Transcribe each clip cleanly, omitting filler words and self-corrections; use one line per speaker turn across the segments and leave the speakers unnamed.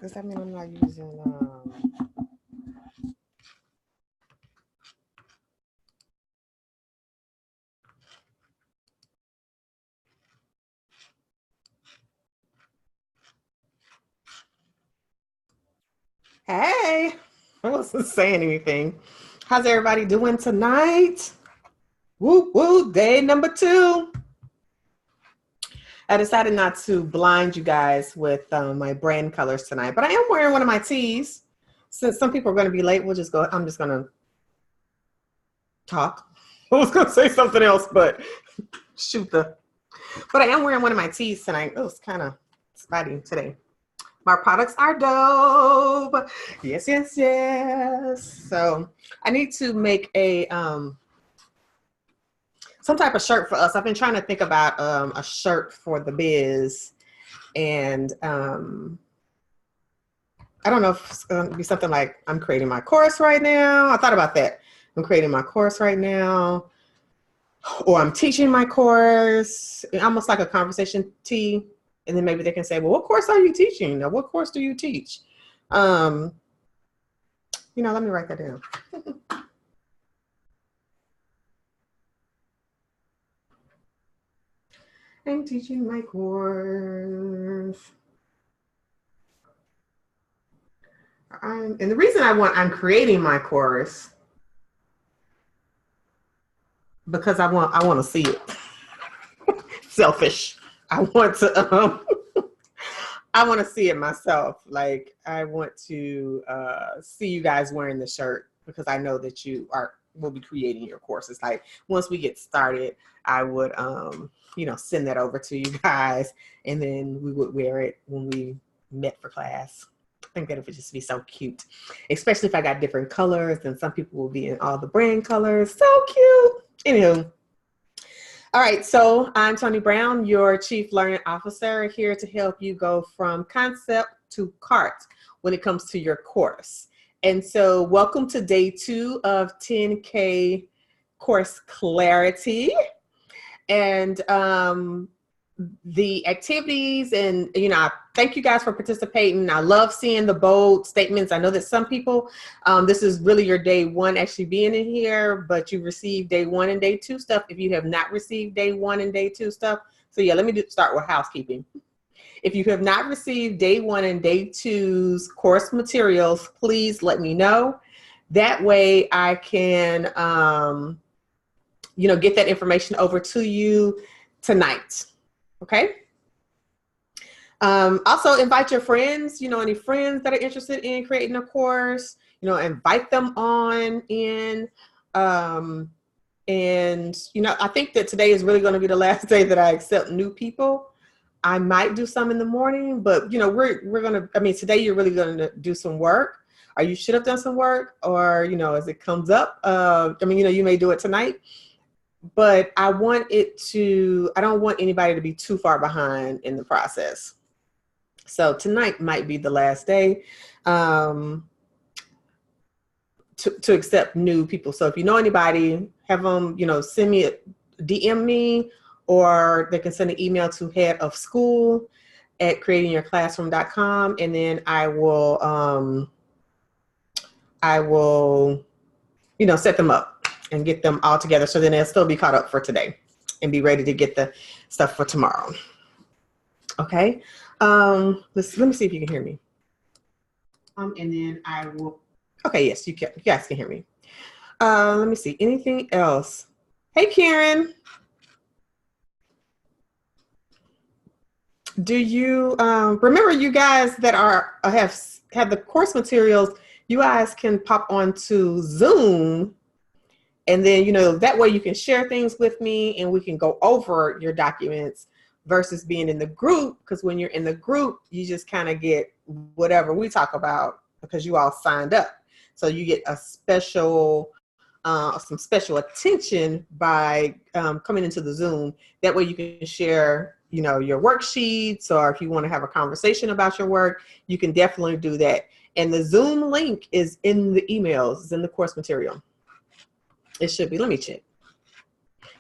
Does that mean I'm not using Hey, I wasn't saying anything. How's everybody doing tonight? Woo woo, day number 2. I decided not to blind you guys with my brand colors tonight, but I am wearing one of my tees. Since some people are going to be late, I'm just going to talk. I was going to say something else, but but I am wearing one of my tees tonight. Oh, it's kind of spotty today. My products are dope. Yes, yes, yes. So I need to make a some type of shirt for us. I've been trying to think about a shirt for the biz, and I don't know if it's going to be something like I'm creating my course right now. I thought about that. I'm creating my course right now, or I'm teaching my course, almost like a conversation tee. And then maybe they can say, well, what course are you teaching? Or what course do you teach? Let me write that down. I'm teaching my course. And the reason I'm creating my course because I want to see it. Selfish. I want to I want to see it myself. Like I want to see you guys wearing the shirt because I know that will be creating your courses. Like once we get started, I would send that over to you guys, and then we would wear it when we met for class. I think that it would just be so cute, especially if I got different colors, and some people will be in all the brand colors. So cute. Anywho. All right, so I'm Tony Brown, your Chief Learning Officer, here to help you go from concept to cart when it comes to your course. And so welcome to day 2 of 10K Course Clarity. And the activities, and I thank you guys for participating. I love seeing the bold statements. I know that some people, this is really your day 1 actually being in here, but you received day 1 and day 2 stuff if you have not received day 1 and day 2 stuff. So yeah, let me start with housekeeping. If you have not received day 1 and day 2's course materials, please let me know. That way I can get that information over to you tonight. Okay. Also invite your friends, any friends that are interested in creating a course, invite them on in. And, I think that today is really going to be the last day that I accept new people. I might do some in the morning, but, we're going to, today you're really going to do some work, or you should have done some work, or, as it comes up, you may do it tonight. But I don't want anybody to be too far behind in the process. So tonight might be the last day to accept new people. So if you know anybody, have them, send me DM me, or they can send an email to headofschool@creatingyourclassroom.com, and then I will set them up and get them all together, so then they'll still be caught up for today and be ready to get the stuff for tomorrow. Okay. Let me see if you can hear me. And then I will. Okay, yes, you guys can hear me. Let me see. Anything else? Hey, Karen. Do you remember, you guys that have the course materials? You guys can pop onto Zoom. And then, that way you can share things with me and we can go over your documents versus being in the group. Because when you're in the group, you just kind of get whatever we talk about because you all signed up. So you get a some special attention by coming into the Zoom. That way you can share, your worksheets, or if you want to have a conversation about your work, you can definitely do that. And the Zoom link is in the emails, it's in the course material. It should be. Let me check.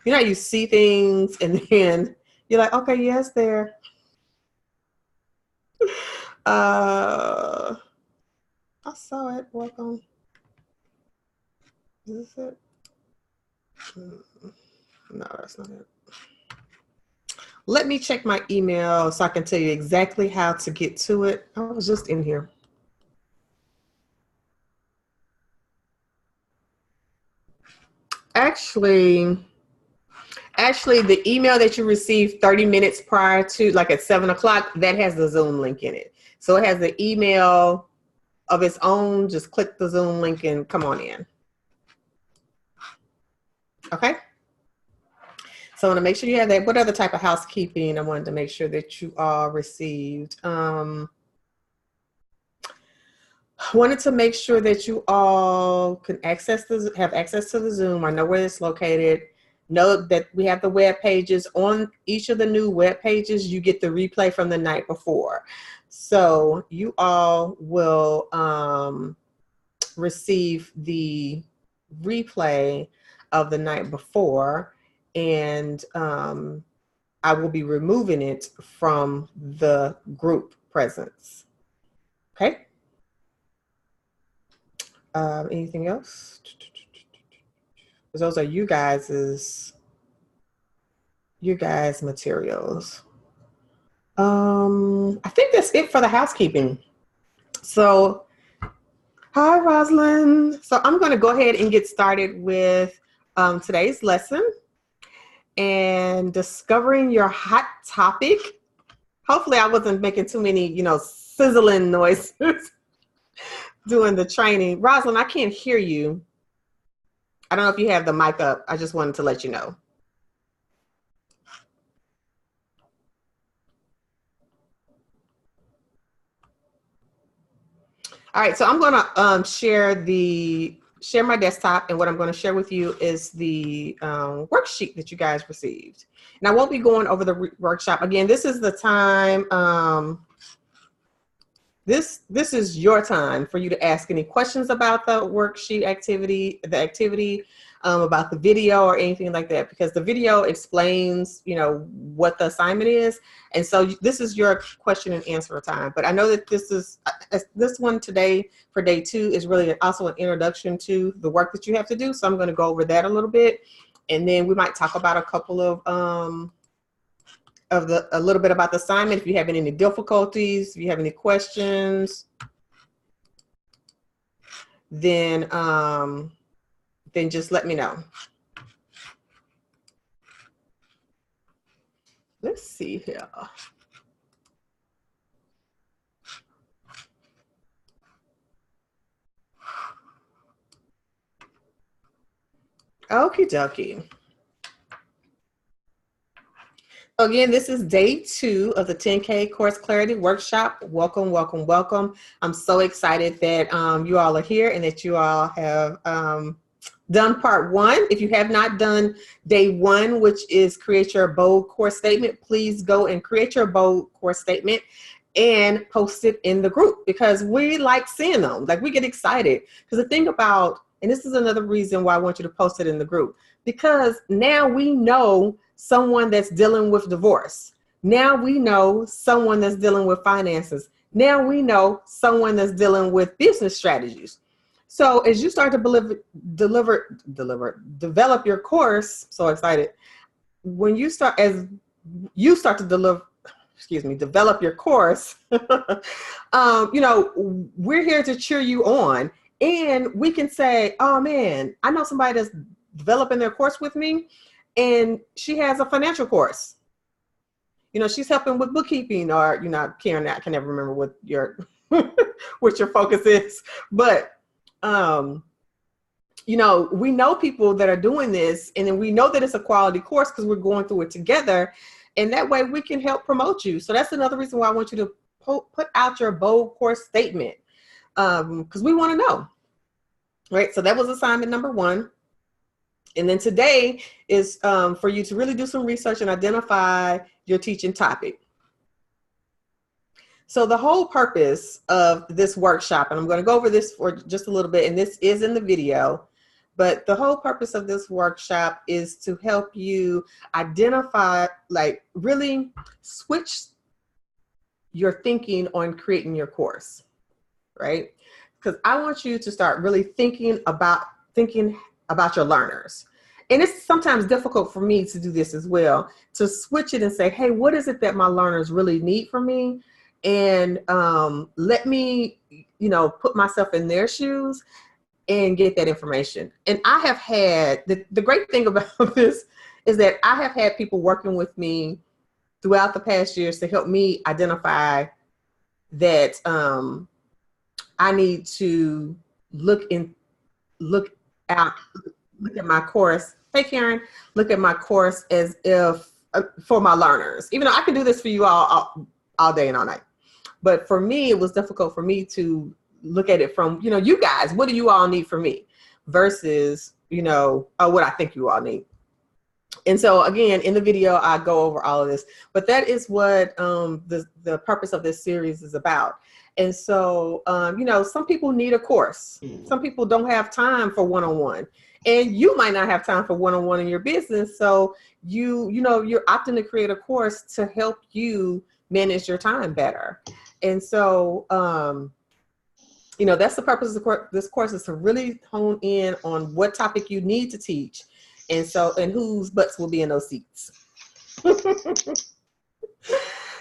You see things and then you're like, okay, yes, there. I saw it. Welcome. Is this it? No, that's not it. Let me check my email so I can tell you exactly how to get to it. I was just in here. Actually, the email that you received 30 minutes prior to, like at 7 o'clock, that has the Zoom link in it. So it has the email of its own. Just click the Zoom link and come on in. Okay. So I want to make sure you have that. What other type of housekeeping I wanted to make sure that you all received? Wanted to make sure that you all can have access to the Zoom. I know where it's located. Know that we have the web pages. On each of the new web pages, you get the replay from the night before. So you all will receive the replay of the night before, and I will be removing it from the group presence. Okay. Anything else? Those are you guys' materials. I think that's it for the housekeeping. So, hi, Rosalind. So I'm going to go ahead and get started with today's lesson and discovering your hot topic. Hopefully I wasn't making too many, sizzling noises doing the training. Rosalind, I can't hear you. I don't know if you have the mic up. I just wanted to let you know. All right, so I'm going to share my desktop, and what I'm going to share with you is the worksheet that you guys received. And I won't be going over the workshop again. This is the time. This is your time for you to ask any questions about the worksheet activity, about the video or anything like that, because the video explains, what the assignment is. And so this is your question and answer time. But I know that this one today for day 2 is really also an introduction to the work that you have to do. So I'm going to go over that a little bit. And then we might talk about a couple of a little bit about the assignment. If you have any difficulties, if you have any questions, then just let me know. Let's see here. Okie dokie. Again, this is day 2 of the 10K Course Clarity Workshop. Welcome, welcome, welcome. I'm so excited that you all are here and that you all have done part 1. If you have not done day 1, which is create your bold course statement, please go and create your bold course statement and post it in the group, because we like seeing them. Like, we get excited. Because the thing about, and this is another reason why I want you to post it in the group, because now we know someone that's dealing with divorce. Now we know someone that's dealing with finances. Now we know someone that's dealing with business strategies. So as you start to develop your course, so excited, when you start, as you start to develop your course, we're here to cheer you on. And we can say, oh man, I know somebody that's developing their course with me, and she has a financial course. She's helping with bookkeeping, or, Karen, I can never remember what your what your focus is. But, we know people that are doing this, and then we know that it's a quality course because we're going through it together. And that way we can help promote you. So that's another reason why I want you to put out your bold course statement, because we want to know. Right? So that was assignment number 1. And then today is for you to really do some research and identify your teaching topic. So the whole purpose of this workshop, and I'm going to go over this for just a little bit, and this is in the video, but the whole purpose of this workshop is to help you identify, like, really switch your thinking on creating your course, right? Because I want you to start really thinking about your learners. And it's sometimes difficult for me to do this as well, to switch it and say, hey, what is it that my learners really need from me? And let me, put myself in their shoes and get that information. And I have had, the great thing about this is that I have had people working with me throughout the past years to help me identify that I need to look at my course. Hey, Karen, look at my course as if for my learners, even though I can do this for you all day and all night. But for me, it was difficult for me to look at it from, you guys, what do you all need from me versus, what I think you all need. And so again, in the video, I go over all of this, but that is what the purpose of this series is about. And so, some people need a course. Some people don't have time for one-on-one, and you might not have time for one-on-one in your business. So you're opting to create a course to help you manage your time better. And so, that's the purpose of this course, is to really hone in on what topic you need to teach. And whose butts will be in those seats.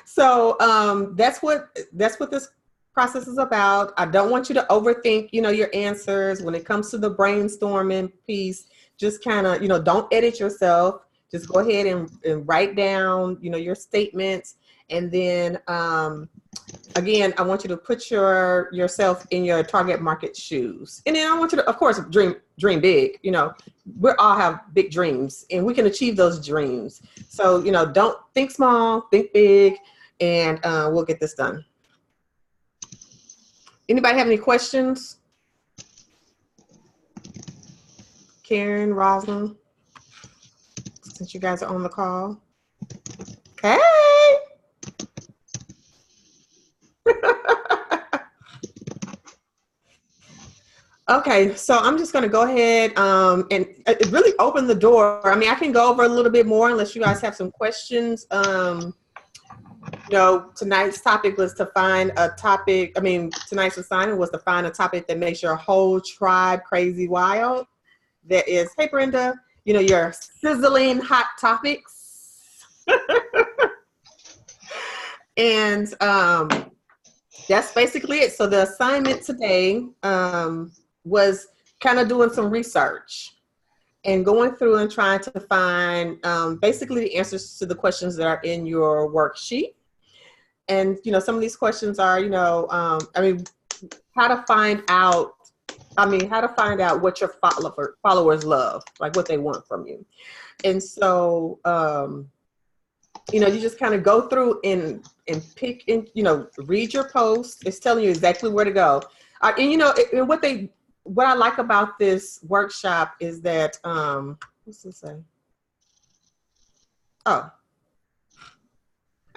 So that's what this process is about. I don't want you to overthink, your answers when it comes to the brainstorming piece. Just kind of, don't edit yourself. Just go ahead and write down, your statements. And then, again, I want you to put yourself in your target market shoes. And then I want you to, of course, dream big. We all have big dreams, and we can achieve those dreams. So, don't think small, think big, and we'll get this done. Anybody have any questions? Karen, Rosalind, since you guys are on the call. Okay. Okay, so I'm just going to go ahead and really open the door. I mean, I can go over a little bit more unless you guys have some questions. Tonight's topic was to find a topic. I mean, tonight's assignment was to find a topic that makes your whole tribe crazy wild. That is, hey, Brenda, your sizzling hot topics. And that's basically it. So the assignment today was kind of doing some research and going through and trying to find basically the answers to the questions that are in your worksheet. And, some of these questions are, how to find out what your followers love, like what they want from you. And so, you just kind of go through and pick and, read your post. It's telling you exactly where to go. And what I like about this workshop is that, what's this say? Oh,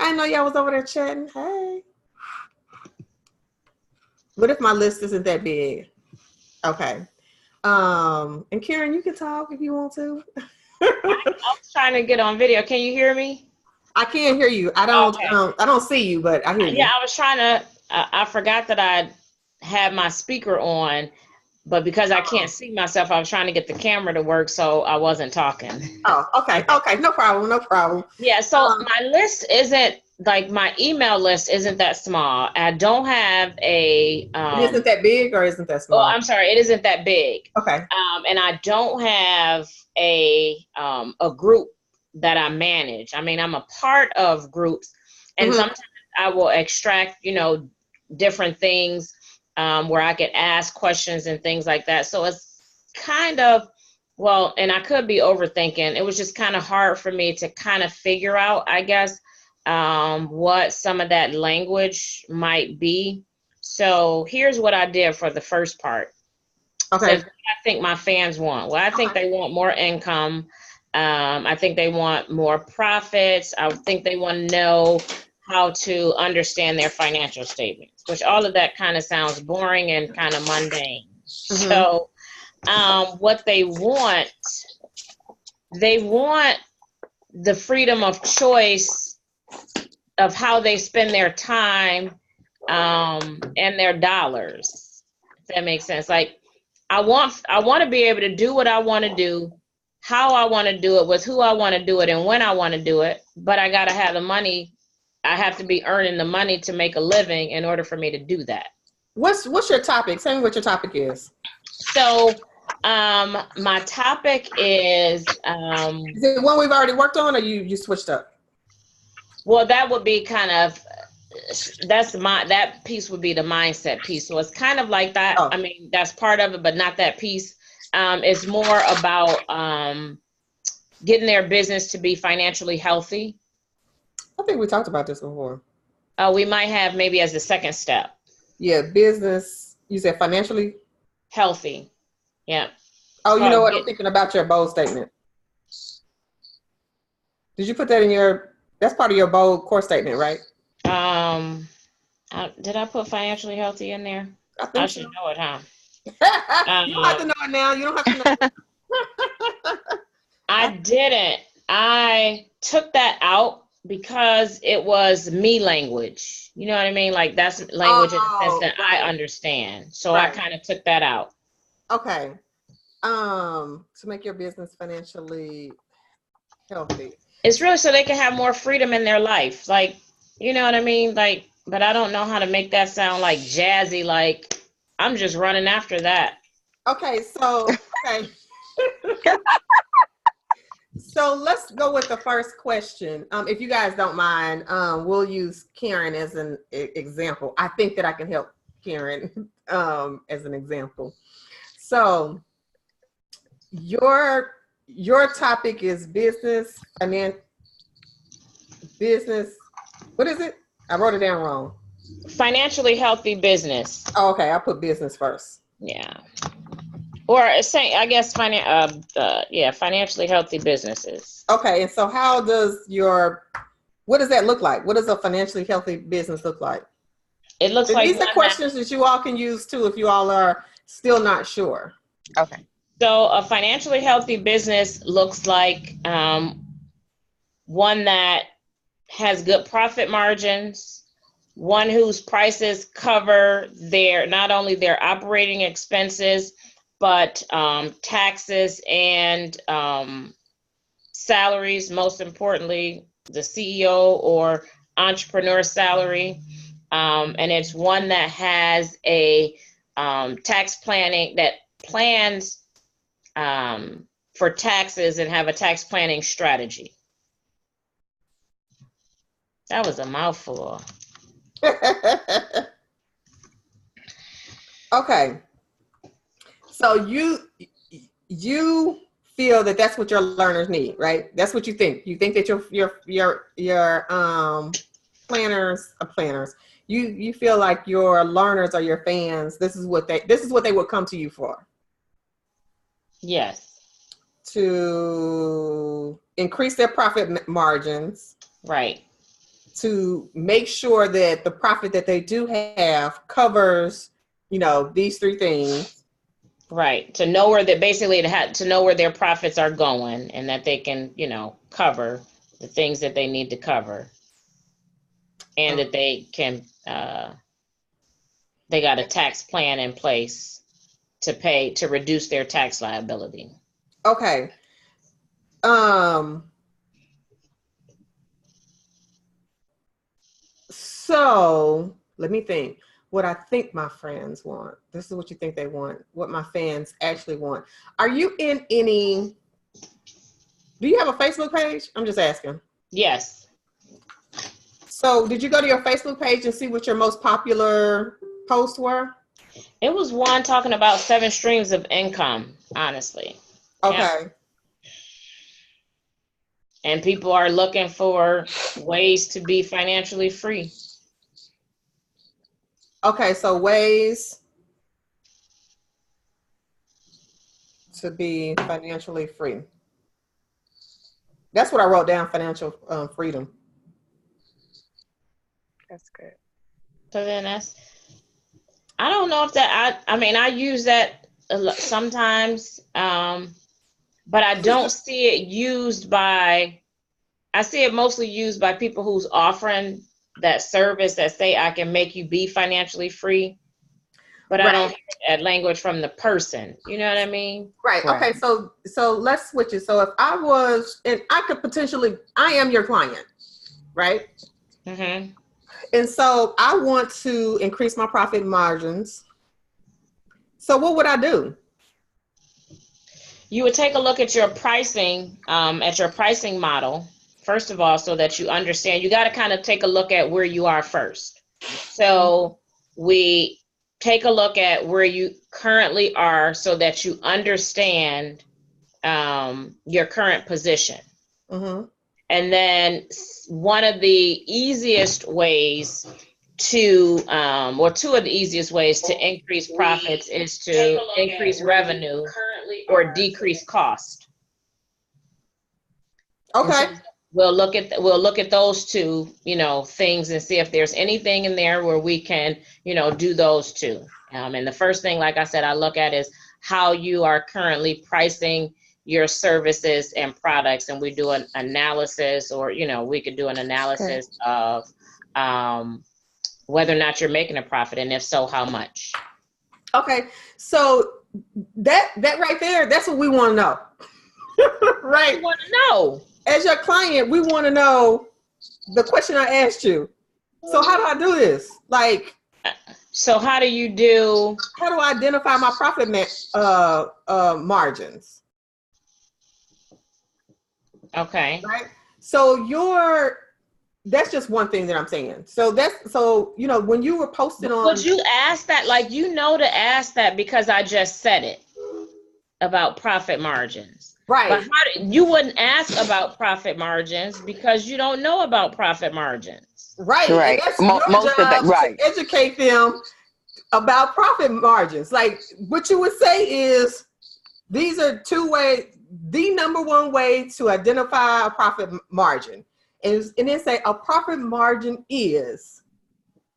I know y'all was over there chatting. Hey. What if my list isn't that big? Okay. And Karen, you can talk if you want to.
I was trying to get on video. Can you hear me?
I can't hear you. I don't see you, but I hear you.
Yeah, I was trying to, I forgot that I had my speaker on, but because I can't see myself, I was trying to get the camera to work, so I wasn't talking.
Oh, okay. Okay. No problem.
Yeah, so my list isn't, like my email list isn't that small. I don't have a...
it isn't that big or isn't that small?
Oh, I'm sorry. It isn't that big.
Okay.
And I don't have a group that I manage. I mean, I'm a part of groups, and sometimes I will extract, different things where I could ask questions and things like that. So it's kind of, and I could be overthinking. It was just kind of hard for me to kind of figure out, I guess, what some of that language might be. So here's what I did for the first part.
Okay.
So I think my fans want. Well, I think they want more income. I think they want more profits. I think they want to know how to understand their financial statements, which all of that kind of sounds boring and kind of mundane. So what they want the freedom of choice of how they spend their time and their dollars. If that makes sense. Like I want to be able to do what I want to do, how I want to do it, with who I want to do it, and when I want to do it. But I got to have the money. I have to be earning the money to make a living in order for me to do that.
What's your topic? Tell me what your topic is.
So my topic is
it one we've already worked on, or you switched up?
Well, that would be kind of that piece would be the mindset piece. So it's kind of like that.
Oh.
I mean, that's part of it, but not that piece. It's more about getting their business to be financially healthy.
I think we talked about this before.
We might have maybe as the second step.
Yeah, business. You said financially
healthy. Yeah.
Oh, you know what? I'm thinking about your bold statement. Did you put that in your? That's part of your bold core statement, right?
Did I put financially healthy in there?
I
should know it, huh?
You don't have to know it now. You don't have to know.
I didn't. I took that out because it was me language. You know what I mean? Like that's language in the sense that I understand. So I kind of took that out.
Okay. To make your business financially healthy.
It's really so they can have more freedom in their life. Like, you know what I mean? Like, but I don't know how to make that sound like jazzy. Like I'm just running after that.
Okay. So, okay. So let's go with the first question. If you guys don't mind, we'll use Karen as an example. I think that I can help Karen as an example. So your topic is business, and then business. What is it? I wrote it down wrong.
Financially healthy business.
Oh, okay. I put business first.
Yeah. Or saying, I guess, financially healthy businesses.
Okay, and so what does that look like? What does a financially healthy business look like?
It looks like
these are questions that you all can use too if you all are still not sure.
Okay. So a financially healthy business looks like one that has good profit margins, one whose prices cover not only their operating expenses, but taxes and salaries, most importantly, the CEO or entrepreneur salary. And it's one that has a tax planning that plans for taxes and have a tax planning strategy. That was a mouthful.
Okay. So you feel that that's what your learners need, right? That's what you think. You think that your planners. You feel like your learners or your fans. This is what they would come to you for.
Yes.
To increase their profit margins.
Right.
To make sure that the profit that they do have covers, these three things.
Right. To know where to know where their profits are going, and that they can, cover the things that they need to cover, and that they can, they got a tax plan in place to reduce their tax liability.
Okay. So let me think. What I think my friends want. This is what you think they want. What my fans actually want. Are you in any? Do you have a Facebook page? I'm just asking.
Yes.
So did you go to your Facebook page and see what your most popular posts were?
It was one talking about 7 streams of income, honestly.
Okay.
Yeah. And people are looking for ways to be financially free.
Okay, so ways to be financially free. That's what I wrote down, financial freedom.
That's good.
So then I don't know if that, I use that sometimes, but I don't see it used I see it mostly used by people who's offering that service that say I can make you be financially free, but I don't have that language from the person. You know what I mean?
Right. Okay. So let's switch it. So if I was, and I could potentially, I am your client, right?
Mm-hmm.
And so I want to increase my profit margins. So what would I do?
You would take a look at your pricing model, first of all, so that you understand. You got to kind of take a look at where you are first. So we take a look at where you currently are so that you understand your current position.
Mm-hmm.
And then one of the easiest ways to, or two of the easiest ways to increase profits is to increase revenue or decrease cost.
Okay.
So we'll look at those two, things and see if there's anything in there where we can, do those two. And the first thing, like I said, I look at is how you are currently pricing your services and products, and we do an analysis, or we could do an analysis of whether or not you're making a profit, and if so, how much.
Okay, so that right there, that's what we want to know. Right.
We want to know.
As your client, we want to know the question I asked you. So how do I do this? Like,
so how do
I identify my profit margins?
Okay.
Right. So that's just one thing that I'm saying. So when you were posting on,
would you ask that? Like, to ask that because I just said it about profit margins.
Right.
But you wouldn't ask about profit margins because you don't know about profit margins.
Right.
Right.
And that's your job to educate them about profit margins. Like, what you would say is, these are two ways. The number one way to identify a profit margin is, and then say a profit margin is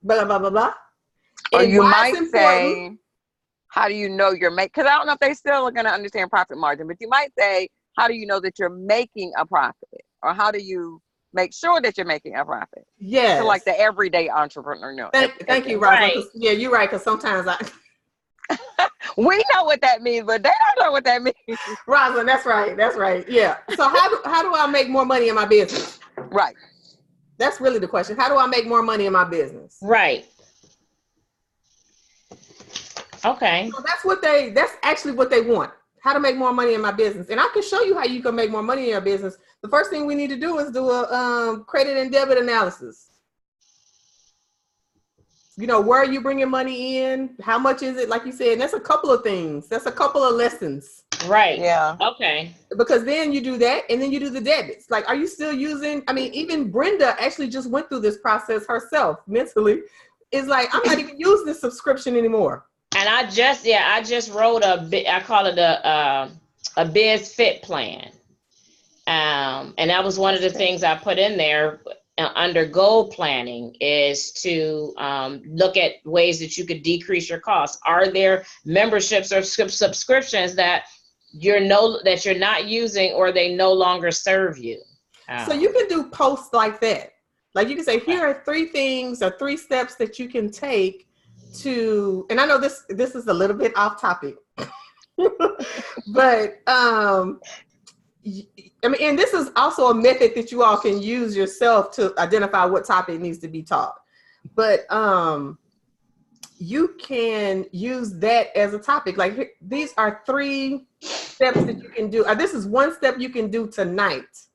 blah blah blah blah.
Or you might say, how do you know you're making? Because I don't know if they still are going to understand profit margin, but you might say, how do you know that you're making a profit, or how do you make sure that you're making a profit?
Yeah.
So like the everyday entrepreneur.
Thank you, Rosalind. Right. Yeah, you're right. Because sometimes
we know what that means, but they don't know what that means.
Rosalind, that's right. That's right. Yeah. So how do I make more money in my business?
Right.
That's really the question. How do I make more money in my business?
Right. Okay.
So that's actually what they want. How to make more money in my business. And I can show you how you can make more money in your business. The first thing we need to do is do a credit and debit analysis. Where are you bringing money in? How much is it? Like you said, and that's a couple of things. That's a couple of lessons.
Right.
Yeah.
Okay.
Because then you do that, and then you do the debits. Like, are you still using, even Brenda actually just went through this process herself mentally. It's like, I'm not even using this subscription anymore.
And I just wrote I call it a biz fit plan. And that was one of the things I put in there under goal planning, is to look at ways that you could decrease your costs. Are there memberships or subscriptions that you're not using, or they no longer serve you?
So you can do posts like that. Like, you can say, here are 3 things or 3 steps that you can take to, and I know this is a little bit off topic, but and this is also a method that you all can use yourself to identify what topic needs to be taught. But you can use that as a topic. Like, these are 3 steps that you can do. This is 1 step you can do tonight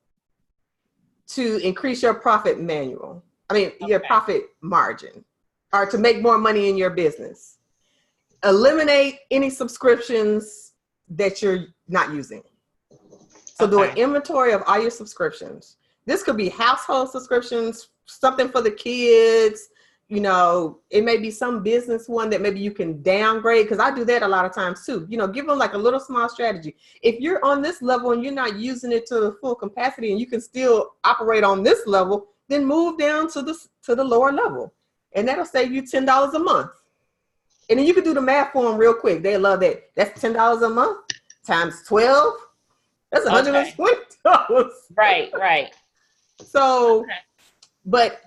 to increase your profit your profit margin, or to make more money in your business. Eliminate any subscriptions that you're not using. So do an inventory of all your subscriptions. This could be household subscriptions, something for the kids. It may be some business one that maybe you can downgrade, because I do that a lot of times too. Give them like a little small strategy. If you're on this level and you're not using it to the full capacity, and you can still operate on this level, then move down to the lower level. And that'll save you $10 a month. And then you can do the math for them real quick. They love that. That's $10 a month times 12. That's $120.
Right.
So But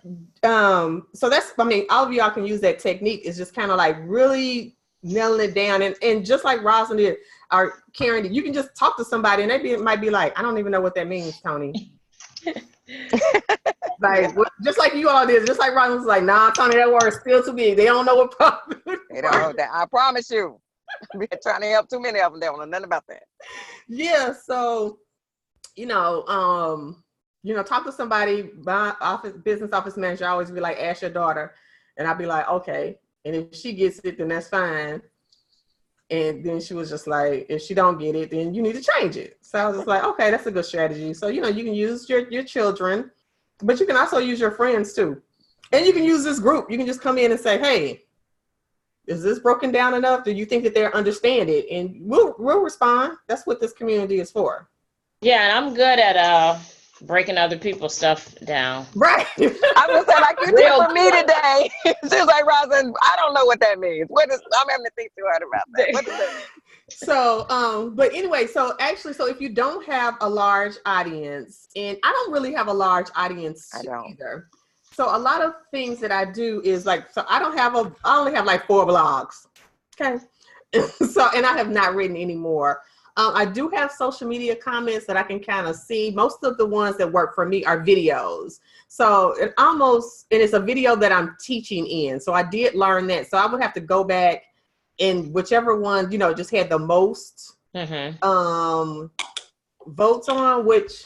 so that's, I mean, all of y'all can use that technique. Is just kind of like really nailing it down, and just like Rosalind did, or Karen, you can just talk to somebody and might be like, I don't even know what that means, Tony. Like just like you all did, just like Rosalind was like, nah, Tony, that word is still too big. They don't know what profit.
They don't know that. I promise you. I've been trying to help too many of them. They don't know nothing about that.
Yeah, so talk to somebody. My business office manager, I always be like, ask your daughter, and I'll be like, okay, and if she gets it, then that's fine. And then she was just like, if she don't get it, then you need to change it. So I was just like, okay, that's a good strategy. So you can use your children, but you can also use your friends too, and you can use this group. You can just come in and say, hey, is this broken down enough? Do you think that they understand it? And we'll respond. That's what this community is for.
Yeah, and I'm good at breaking other people's stuff down.
Right.
I was saying, like you did for me today. She was like, Rosalind, I don't know what that means. I'm having to think too hard about that. What does that mean?
So, but anyway, so if you don't have a large audience, and I don't really have a large audience either. So a lot of things that I do is like, so I only have like 4 blogs. Okay. So, and I have not written any more. I do have social media comments that I can kind of see. Most of the ones that work for me are videos. So it's a video that I'm teaching in. So I did learn that. So I would have to go back and whichever one, just had the most votes on, which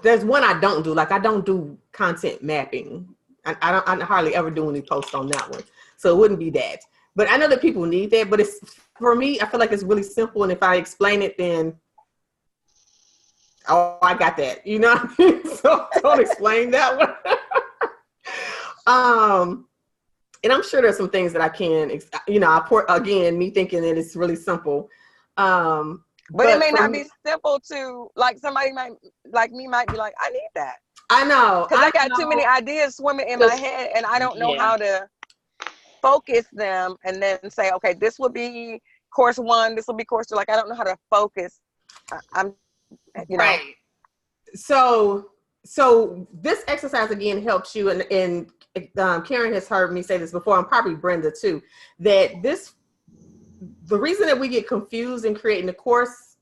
there's one I don't do. Like I don't do content mapping. I hardly ever do any posts on that one. So it wouldn't be that. But I know that people need that, but for me, I feel like it's really simple. And if I explain it, then, oh, I got that, So don't explain that one. And I'm sure there's some things that I can, again, me thinking that it's really simple. But
it may not be simple to, like somebody might be like, I need that.
I know.
Because I got too many ideas swimming in my head and I don't know how to focus them and then say, okay, this will be course 1, this will be course 2. Like, I don't know how to focus.
Right. So this exercise again helps you, and Karen has heard me say this before, and probably Brenda too, that the reason that we get confused in creating the course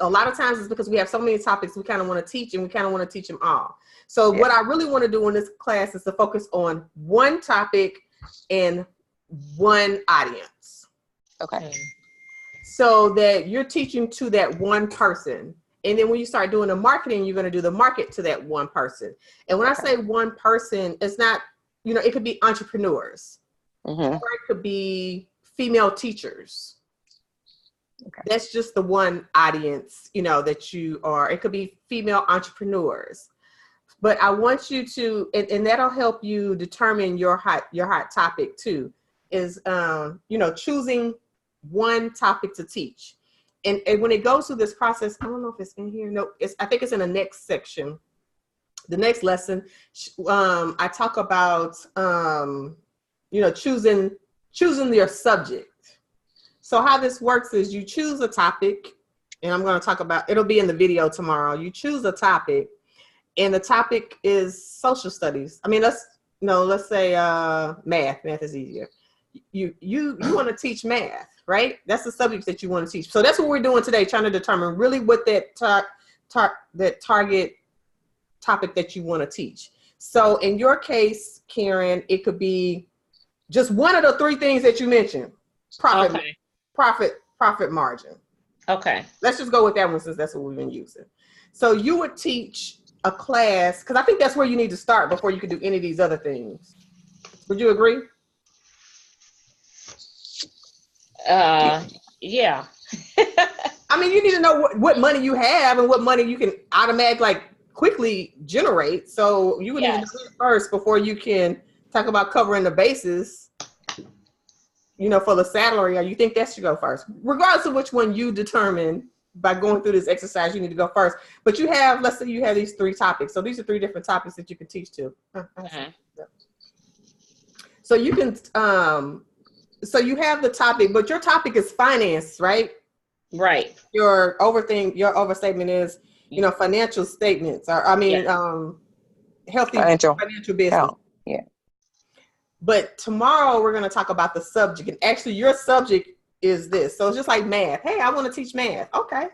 a lot of times is because we have so many topics we kind of want to teach, and we kind of want to teach them all. So what I really want to do in this class is to focus on one topic and one audience.
Okay.
So that you're teaching to that one person. And then when you start doing the marketing, you're going to do the market to that one person. And when I say one person, it's not, it could be entrepreneurs, or it could be female teachers. Okay. That's just the one audience, that you are. It could be female entrepreneurs. But I want you to, and that'll help you determine your hot topic too, is, choosing one topic to teach. And when it goes through this process, I don't know if it's in here. No, I think it's in the next section. The next lesson, I talk about, choosing your subject. So how this works is you choose a topic, and I'm going to talk about, it'll be in the video tomorrow. You choose a topic, and the topic is social studies. I mean, let's say math. Math is easier. You want to teach math, right? That's the subject that you want to teach. So that's what we're doing today, trying to determine really what that target topic that you want to teach. So in your case, Karen, it could be just one of the 3 things that you mentioned. Profit margin. Okay. Let's just go with that one since that's what we've been using. So you would teach a class, because I think that's where you need to start before you can do any of these other things. Would you agree?
Yeah.
I mean, you need to know what money you have and what money you can automatically, quickly generate. So you would need to do it first before you can talk about covering the bases, for the salary, or you think that should go first. Regardless of which one you determine by going through this exercise, you need to go first. But let's say you have these 3 topics. So these are 3 different topics that you can teach to. So you can, so you have the topic, but your topic is finance, right?
Right.
Your overstatement is financial statements, or healthy
financial
business.
Health. Yeah.
But tomorrow we're going to talk about the subject, and actually your subject is this. So it's just like math. Hey, I want to teach math. Okay.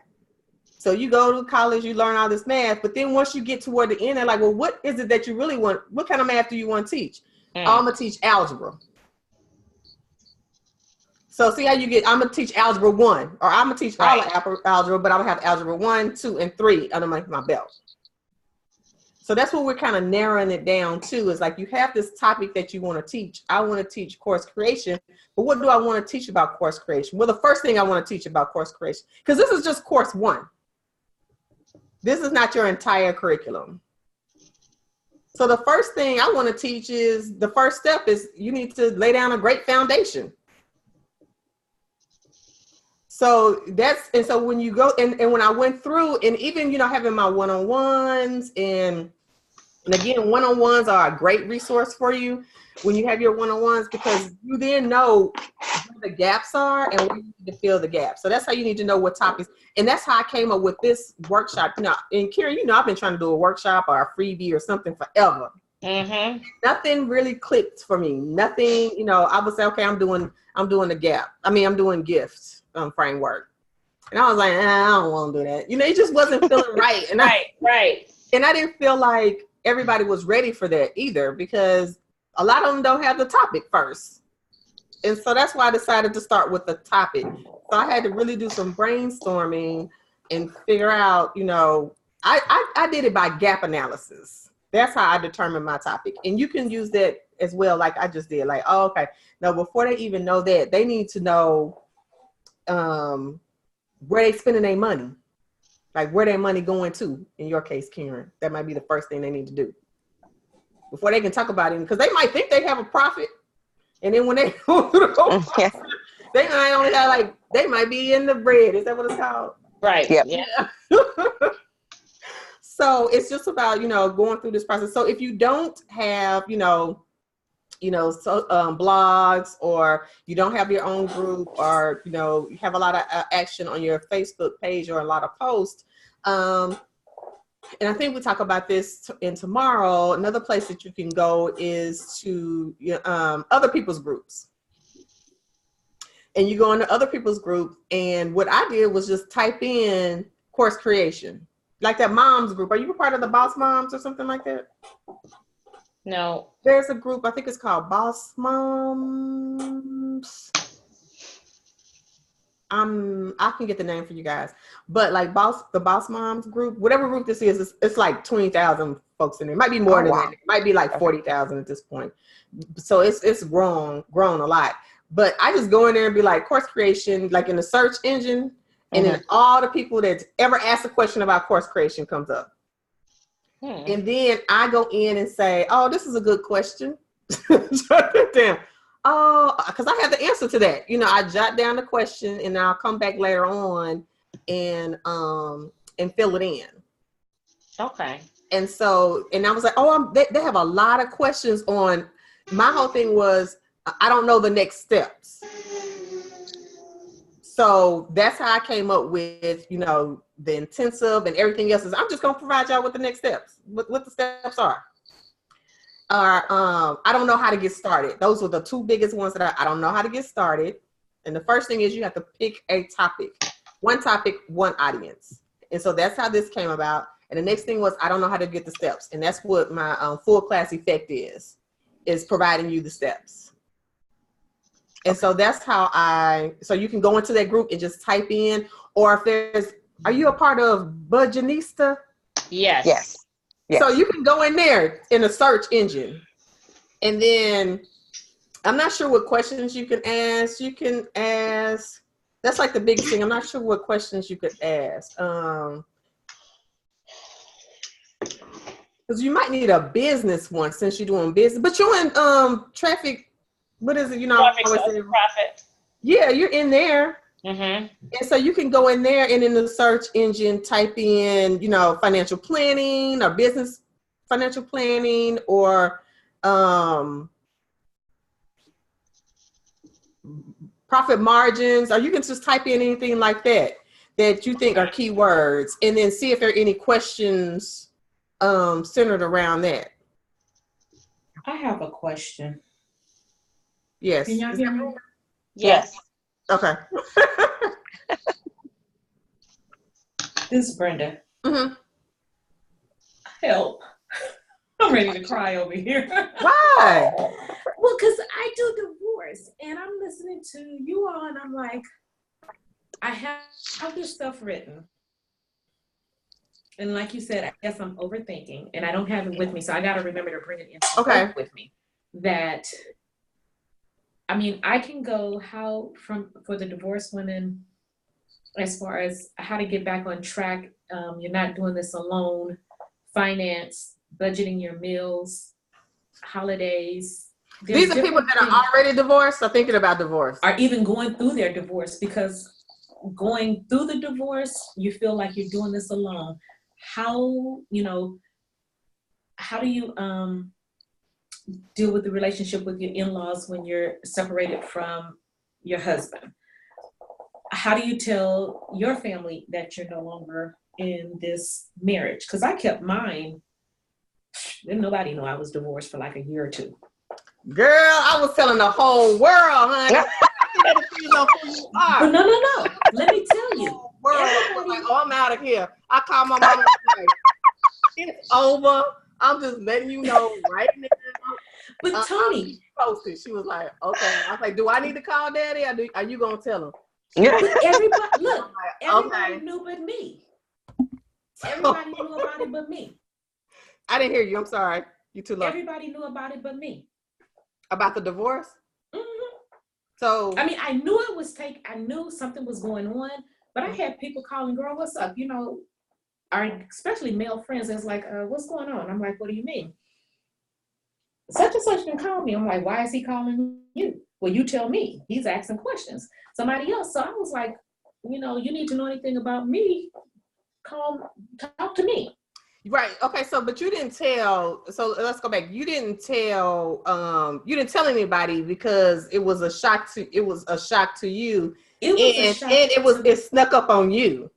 So you go to college, you learn all this math, but then once you get toward the end, they're like, well, what is it that you really want? What kind of math do you want to teach? I'm going to teach algebra. So see how you get, I'm going to teach algebra 1, or I'm going to teach all of algebra, but I'm going to have algebra 1, 2, and 3 under my belt. So that's what we're kind of narrowing it down to, is like you have this topic that you want to teach. I want to teach course creation, but what do I want to teach about course creation? Well, the first thing I want to teach about course creation, because this is just course 1. This is not your entire curriculum. So the first thing I want to teach is, the first step is you need to lay down a great foundation. So so when you go, and when I went through, and even, having my one-on-ones, and again, one-on-ones are a great resource for you when you have your one-on-ones, because you then know where the gaps are and where you need to fill the gaps. So that's how you need to know what topics. And that's how I came up with this workshop. And Karen, I've been trying to do a workshop or a freebie or something forever. Mm-hmm. Nothing really clicked for me. Nothing, I would say, okay, I'm doing the gap. I'm doing gifts framework. And I was like, I don't want to do that. It just wasn't feeling right. And
right.
And I didn't feel like everybody was ready for that either, because a lot of them don't have the topic first. And so that's why I decided to start with the topic. So I had to really do some brainstorming and figure out, I did it by gap analysis. That's how I determined my topic. And you can use that as well, like I just did. Like, oh, okay. Now, before they even know that, they need to know where they spending their money. Like, where their money going to, in your case, Karen. That might be the first thing they need to do before they can talk about it, because they might think they have a profit, and then when they go through the whole process, they might only have, they might be in the bread. Is that what it's called?
Right.
Yep.
Yeah.
So it's just about, going through this process. So if you don't have, blogs, or you don't have your own group, or, you have a lot of action on your Facebook page or a lot of posts. And I think we'll talk about this in tomorrow. Another place that you can go is to other people's groups. And you go into other people's group. And what I did was just type in course creation, like that moms group. Are you a part of the Boss Moms or something like that?
No.
There's a group, I think it's called Boss Moms. I can get the name for you guys, but like the Boss Moms group, whatever group this is, it's like 20,000 folks in there. It might be more than that. It might be like 40,000 at this point. So it's grown a lot. But I just go in there and be like, course creation, like in the search engine, and then all the people that ever asked a question about course creation comes up. And then I go in and say, oh, this is a good question. Jot it down. Oh, because I have the answer to that. I jot down the question, and I'll come back later on and fill it in.
Okay.
And so, and I was like, oh, they have a lot of questions on. My whole thing was, I don't know the next steps. So that's how I came up with, the intensive and everything else. Is I'm just going to provide y'all with the next steps, what the steps are. I don't know how to get started. Those were the two biggest ones that I don't know how to get started. And the first thing is you have to pick a topic, one audience. And so that's how this came about. And the next thing was, I don't know how to get the steps. And that's what my full class effect is providing you the steps. And so that's how so you can go into that group and just type in, or if are you a part of Budgetista?
Yes.
So you can go in there in a search engine, and then I'm not sure what questions you can ask. You can ask, that's like the biggest thing. I'm not sure what questions you could ask. Because you might need a business one since you're doing business, but you're in traffic. What is it?
Traffic profit.
Yeah, you're in there.
Mm-hmm.
And so you can go in there and in the search engine type in, financial planning or business financial planning, or profit margins, or you can just type in anything like that that you think are key words, and then see if there are any questions centered around that.
I have a question.
Yes.
Can y'all hear me?
Yes.
Okay.
This is Brenda.
Mm-hmm.
Help. I'm ready to cry over here.
Why?
Well, because I do divorce and I'm listening to you all and I'm like, I have this stuff written. And like you said, I guess I'm overthinking and I don't have it with me. So I got to remember to bring it in with me. That, I mean, I can go for the divorced women, as far as how to get back on track. You're not doing this alone. Finance, budgeting your meals, holidays.
These are people that are already divorced or thinking about divorce.
Are even going through their divorce, because going through the divorce, you feel like you're doing this alone. How do you deal with the relationship with your in-laws when you're separated from your husband? How do you tell your family that you're no longer in this marriage? Because I kept mine. Didn't nobody know I was divorced for like a year or two.
Girl, I was telling the whole world, honey.
But no. Let me tell you.
World was like, oh, I'm out of here. I called my mom like, it's over. I'm just letting you know right now.
But Tony
posted. She was like, okay. I was like, do I need to call Daddy? Or are you gonna tell him?
But everybody, look,
like,
everybody
okay.
knew but me. Everybody knew about it but me.
I didn't hear you. I'm sorry. You too low.
Everybody knew about it but me.
About the divorce?
Mm-hmm.
So
I mean, I knew something was going on, but I had people calling, girl, what's up? Especially male friends. It's like, what's going on? I'm like, what do you mean? Such and such can call me. I'm like, why is he calling you? Well, you tell me. He's asking questions. Somebody else. So I was like, you need to know anything about me, talk to me.
Right. Okay. So, but you didn't tell. So let's go back. You didn't tell. You didn't tell anybody because it was a shock to. It was a shock to you. It snuck up on you.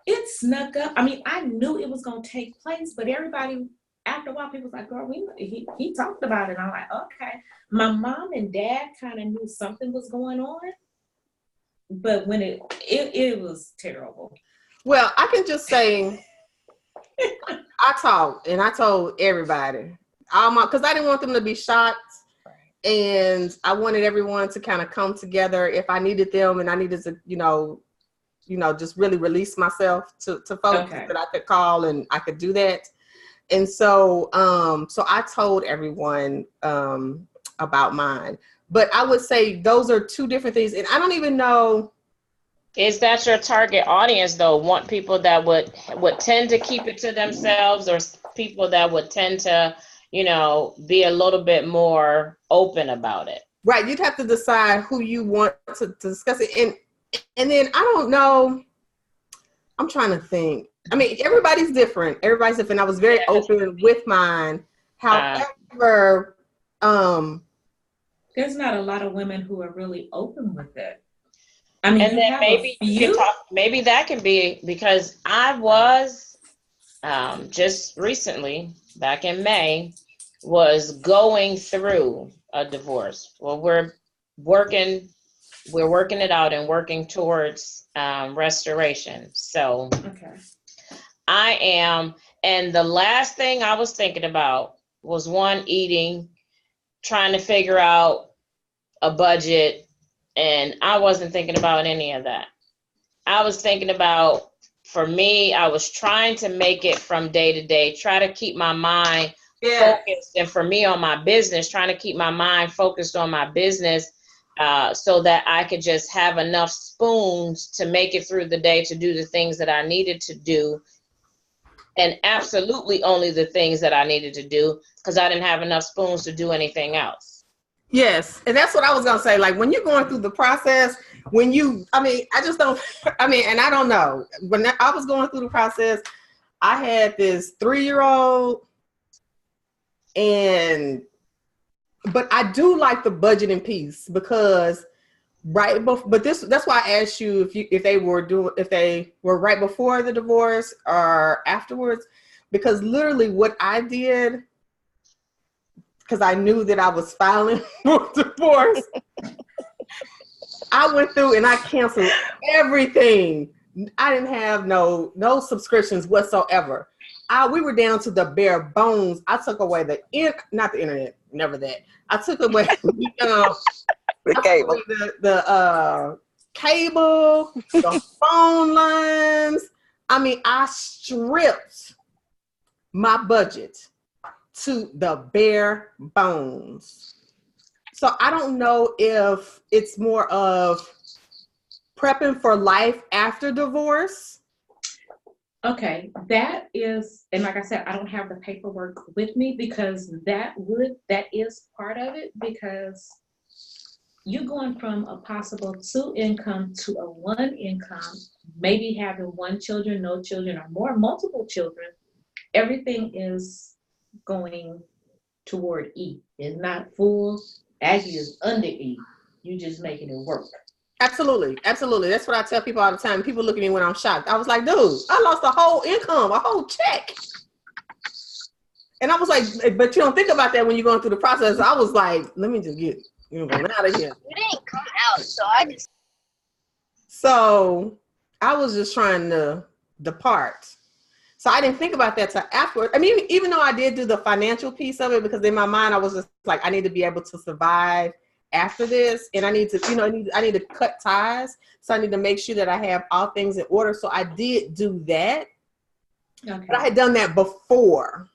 It snuck up. I mean, I knew it was gonna take place, but everybody, after a while, people was like, "Girl, he talked about it." And I'm like, "Okay." My mom and dad kind of knew something was going on, but when it was terrible.
Well, I can just say. I talked and I told everybody, because I didn't want them to be shocked, and I wanted everyone to kind of come together if I needed them, and I needed to, just really release myself to folks that I could call and I could do that. And so, so I told everyone about mine, but I would say those are two different things, and I don't even know.
Is that your target audience, though? Want people that would tend to keep it to themselves, or people that would tend to, be a little bit more open about it?
Right. You'd have to decide who you want to discuss it. And then I don't know. I'm trying to think. I mean, everybody's different. I was very open with mine. However,
there's not a lot of women who are really open with it. I mean,
and then maybe that can be because I was just recently, back in May, was going through a divorce. Well, we're working it out and working towards restoration. So I am, and the last thing I was thinking about was eating, trying to figure out a budget. And I wasn't thinking about any of that. I was thinking about, for me, I was trying to make it from day to day, try to keep my mind focused. And for me, on my business, trying to keep my mind focused on my business so that I could just have enough spoons to make it through the day to do the things that I needed to do. And absolutely only the things that I needed to do, because I didn't have enough spoons to do anything else.
Yes. And that's what I was going to say. Like when you're going through the process, and I don't know. When I was going through the process, I had this 3-year-old but I do like the budgeting piece because right but that's why I asked you if they were right before the divorce or afterwards, because literally what I did, because I knew that I was filing for divorce, I went through and I canceled everything. I didn't have no subscriptions whatsoever. We were down to the bare bones. I took away not the internet, never that. I took away
the cable,
the cable, the phone lines. I mean, I stripped my budget to the bare bones. So I don't know if it's more of prepping for life after divorce.
Okay, that is, and like I said, I don't have the paperwork with me because that is part of it, because you're going from a possible 2 income to a 1 income, maybe having 1 children, no children, or more, multiple children. Everything is going toward E. It's not full. Actually, it's under E. You're just making it work.
Absolutely. That's what I tell people all the time. People look at me when I'm shocked. I was like, dude, I lost a whole income, a whole check. And I was like, but you don't think about that when you're going through the process. I was like, let me just get out of here.
You didn't come out,
So I was just trying to depart. So I didn't think about that till afterward. I mean, even though I did do the financial piece of it, because in my mind I was just like, I need to be able to survive after this, and I need to, I need to cut ties. So I need to make sure that I have all things in order. So I did do that. Okay. But I had done that before,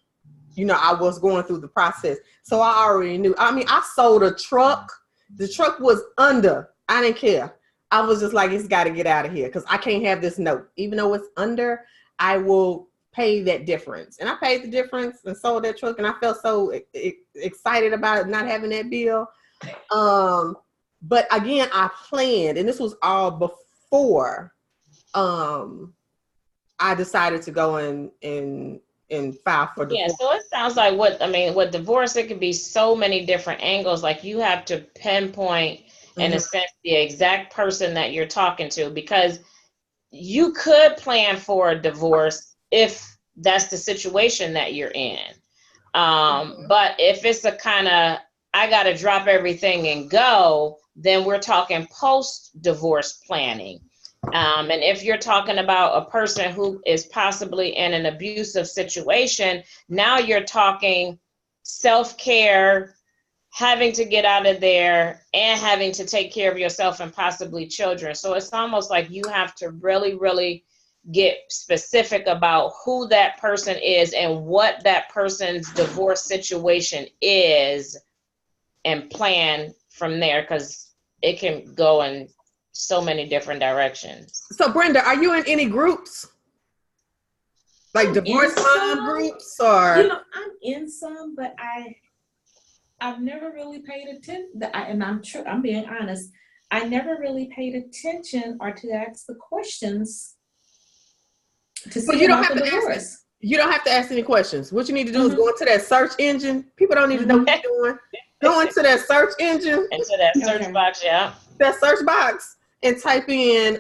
I was going through the process. So I already knew. I mean, I sold a truck. The truck was under. I didn't care. I was just like, it's got to get out of here because I can't have this note. Even though it's under, I will pay that difference. And I paid the difference and sold that truck, and I felt so excited about not having that bill. But again, I planned, and this was all before I decided to go and file for divorce.
Yeah, so it sounds like with divorce, it could be so many different angles. Like you have to pinpoint, in a sense, the exact person that you're talking to, because you could plan for a divorce if that's the situation that you're in. But if it's a kind of, I got to drop everything and go, then we're talking post-divorce planning. And if you're talking about a person who is possibly in an abusive situation, now you're talking self-care, having to get out of there and having to take care of yourself and possibly children. So it's almost like you have to really, really get specific about who that person is and what that person's divorce situation is and plan from there, because it can go in so many different directions.
So Brenda, are you in any groups? Like divorce mom groups or?
I'm in some, but I've never really paid attention. And I'm being honest. I never really paid attention or to ask the questions to see about the divorce.
You don't have to ask any questions. What you need to do is go into that search engine. People don't need to know what you're doing. Go into that search engine.
Into that search box, yeah.
That search box and type in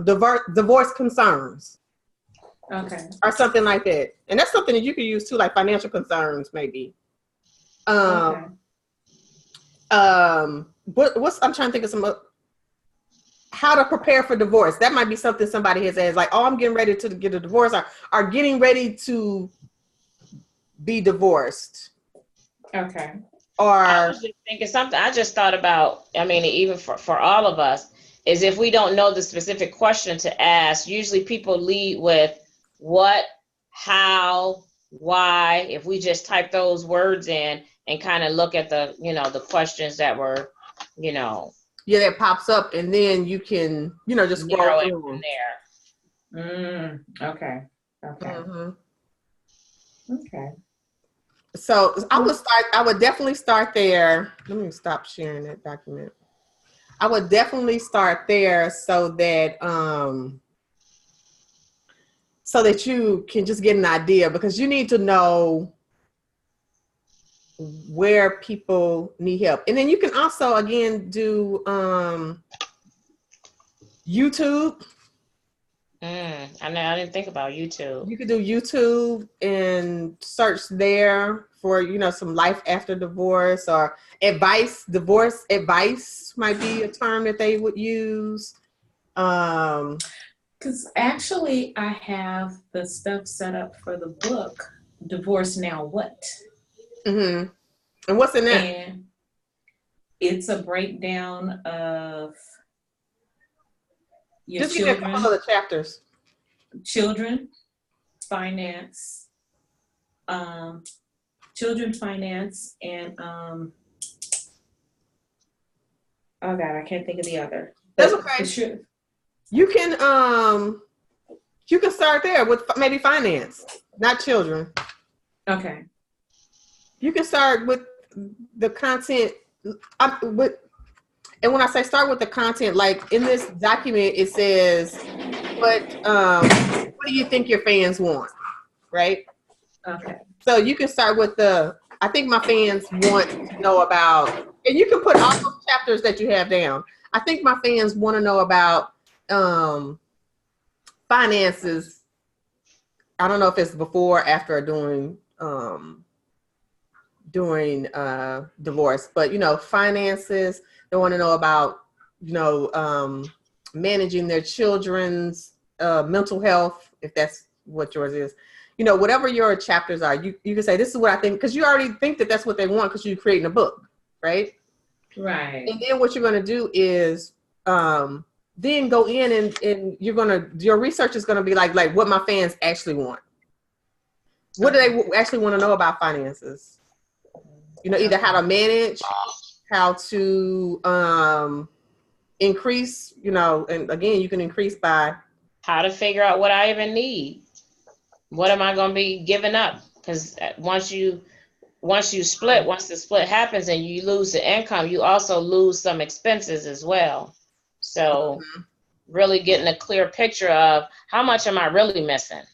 divorce concerns.
Okay.
Or something like that. And that's something that you can use too, like financial concerns, maybe. I'm trying to think of some how to prepare for divorce. That might be something somebody has asked, like, oh, I'm getting ready to get a divorce, or getting ready to be divorced.
Okay.
Or
I was just thinking something I just thought about, I mean, even for all of us, is if we don't know the specific question to ask, usually people lead with what, how, why. If we just type those words in and kind of look at the, the questions that were,
that pops up, and then you can, just
narrow
scroll
it
through.
from there.
Okay. Okay.
So I would definitely start there. Let me stop sharing that document. I would definitely start there so that you can just get an idea, because you need to know where people need help. And then you can also, again, do YouTube.
I didn't think about YouTube.
You could do YouTube and search there for, some life after divorce or advice. Divorce advice might be a term that they would use.
Because actually, I have the stuff set up for the book, Divorce Now What?
Mm-hmm. And what's in that?
And it's a breakdown of your
Just give me a couple of the chapters.
Children, finance, children, finance, and oh God, I can't think of the other.
That's okay. You can start there with maybe finance, not children.
Okay. You
can start with the content. And when I say start with the content, like in this document, it says, what do you think your fans want, right?
Okay.
So you can start with I think my fans want to know about, and you can put all those chapters that you have down. I think my fans want to know about finances. I don't know if it's before or after doing divorce, but finances. They want to know about managing their children's mental health, if that's what yours is. Whatever your chapters are, you can say, this is what I think, because you already think that that's what they want because you're creating a book, right?
Right.
And then what you're going to do is then go in and your research is going to be like what my fans actually want. What do they actually want to know about finances? Either how to manage, how to increase, and again, you can increase by
how to figure out what I even need. What am I going to be giving up? Because once the split happens and you lose the income, you also lose some expenses as well. So really getting a clear picture of how much am I really missing.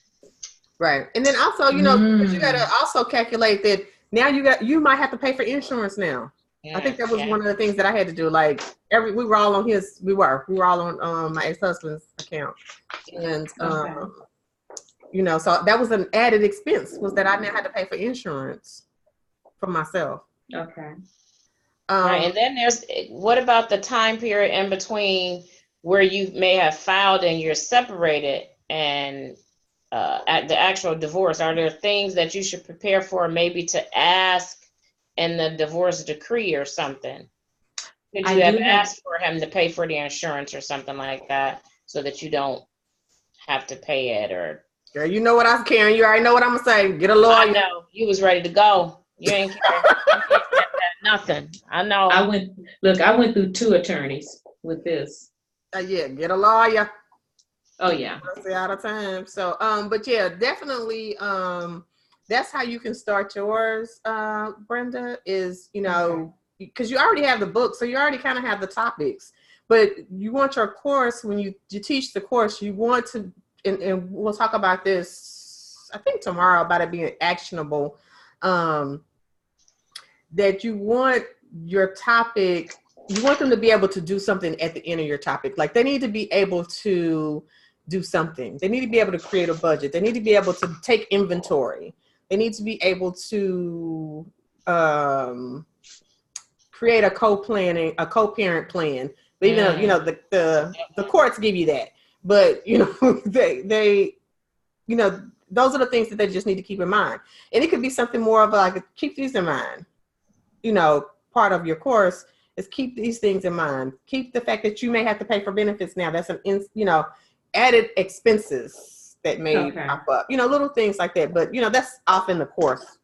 Right. And then also, you got to also calculate that now you might have to pay for insurance now. I think that was one of the things that I had to do. Like we were all all on my ex-husband's account. And, so that was an added expense, was that I now had to pay for insurance for myself.
Okay.
Right. And then what about the time period in between where you may have filed and you're separated and at the actual divorce? Are there things that you should prepare for, maybe to ask in the divorce decree or something? Could you have asked for him to pay for the insurance or something like that so that you don't have to pay it? Or
girl, you know what Karen, you already know what I'm gonna say. Get a lawyer.
I know. You was ready to go. You ain't care. Nothing. I know.
I went through 2 attorneys with this.
Yeah, get a lawyer.
Oh yeah.
We're out of time. So but yeah, definitely that's how you can start yours, Brenda, is because you already have the book, so you already kind of have the topics. But you want your course, when you teach the course, you want to, and we'll talk about this, I think tomorrow, about it being actionable, that you want your topic, you want them to be able to do something at the end of your topic. Like they need to be able to do something. They need to be able to create a budget. They need to be able to take inventory. They need to be able to create a co-parent plan. But even though, the courts give you that, but they those are the things that they just need to keep in mind. And it could be something more of like, keep these in mind. Part of your course is keep these things in mind. Keep the fact that you may have to pay for benefits now. That's added expenses that may pop up. Little things like that. But that's off in the course.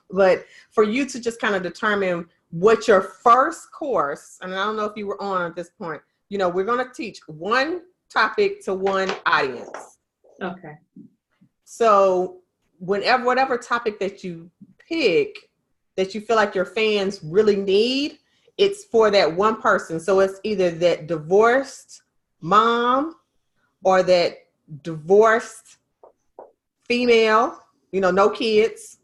But for you to just kind of determine what your first course, and I don't know if you were on at this point, we're going to teach one topic to one audience.
Okay.
So whatever topic that you pick, that you feel like your fans really need, it's for that one person. So it's either that divorced mom or that divorced female, no kids,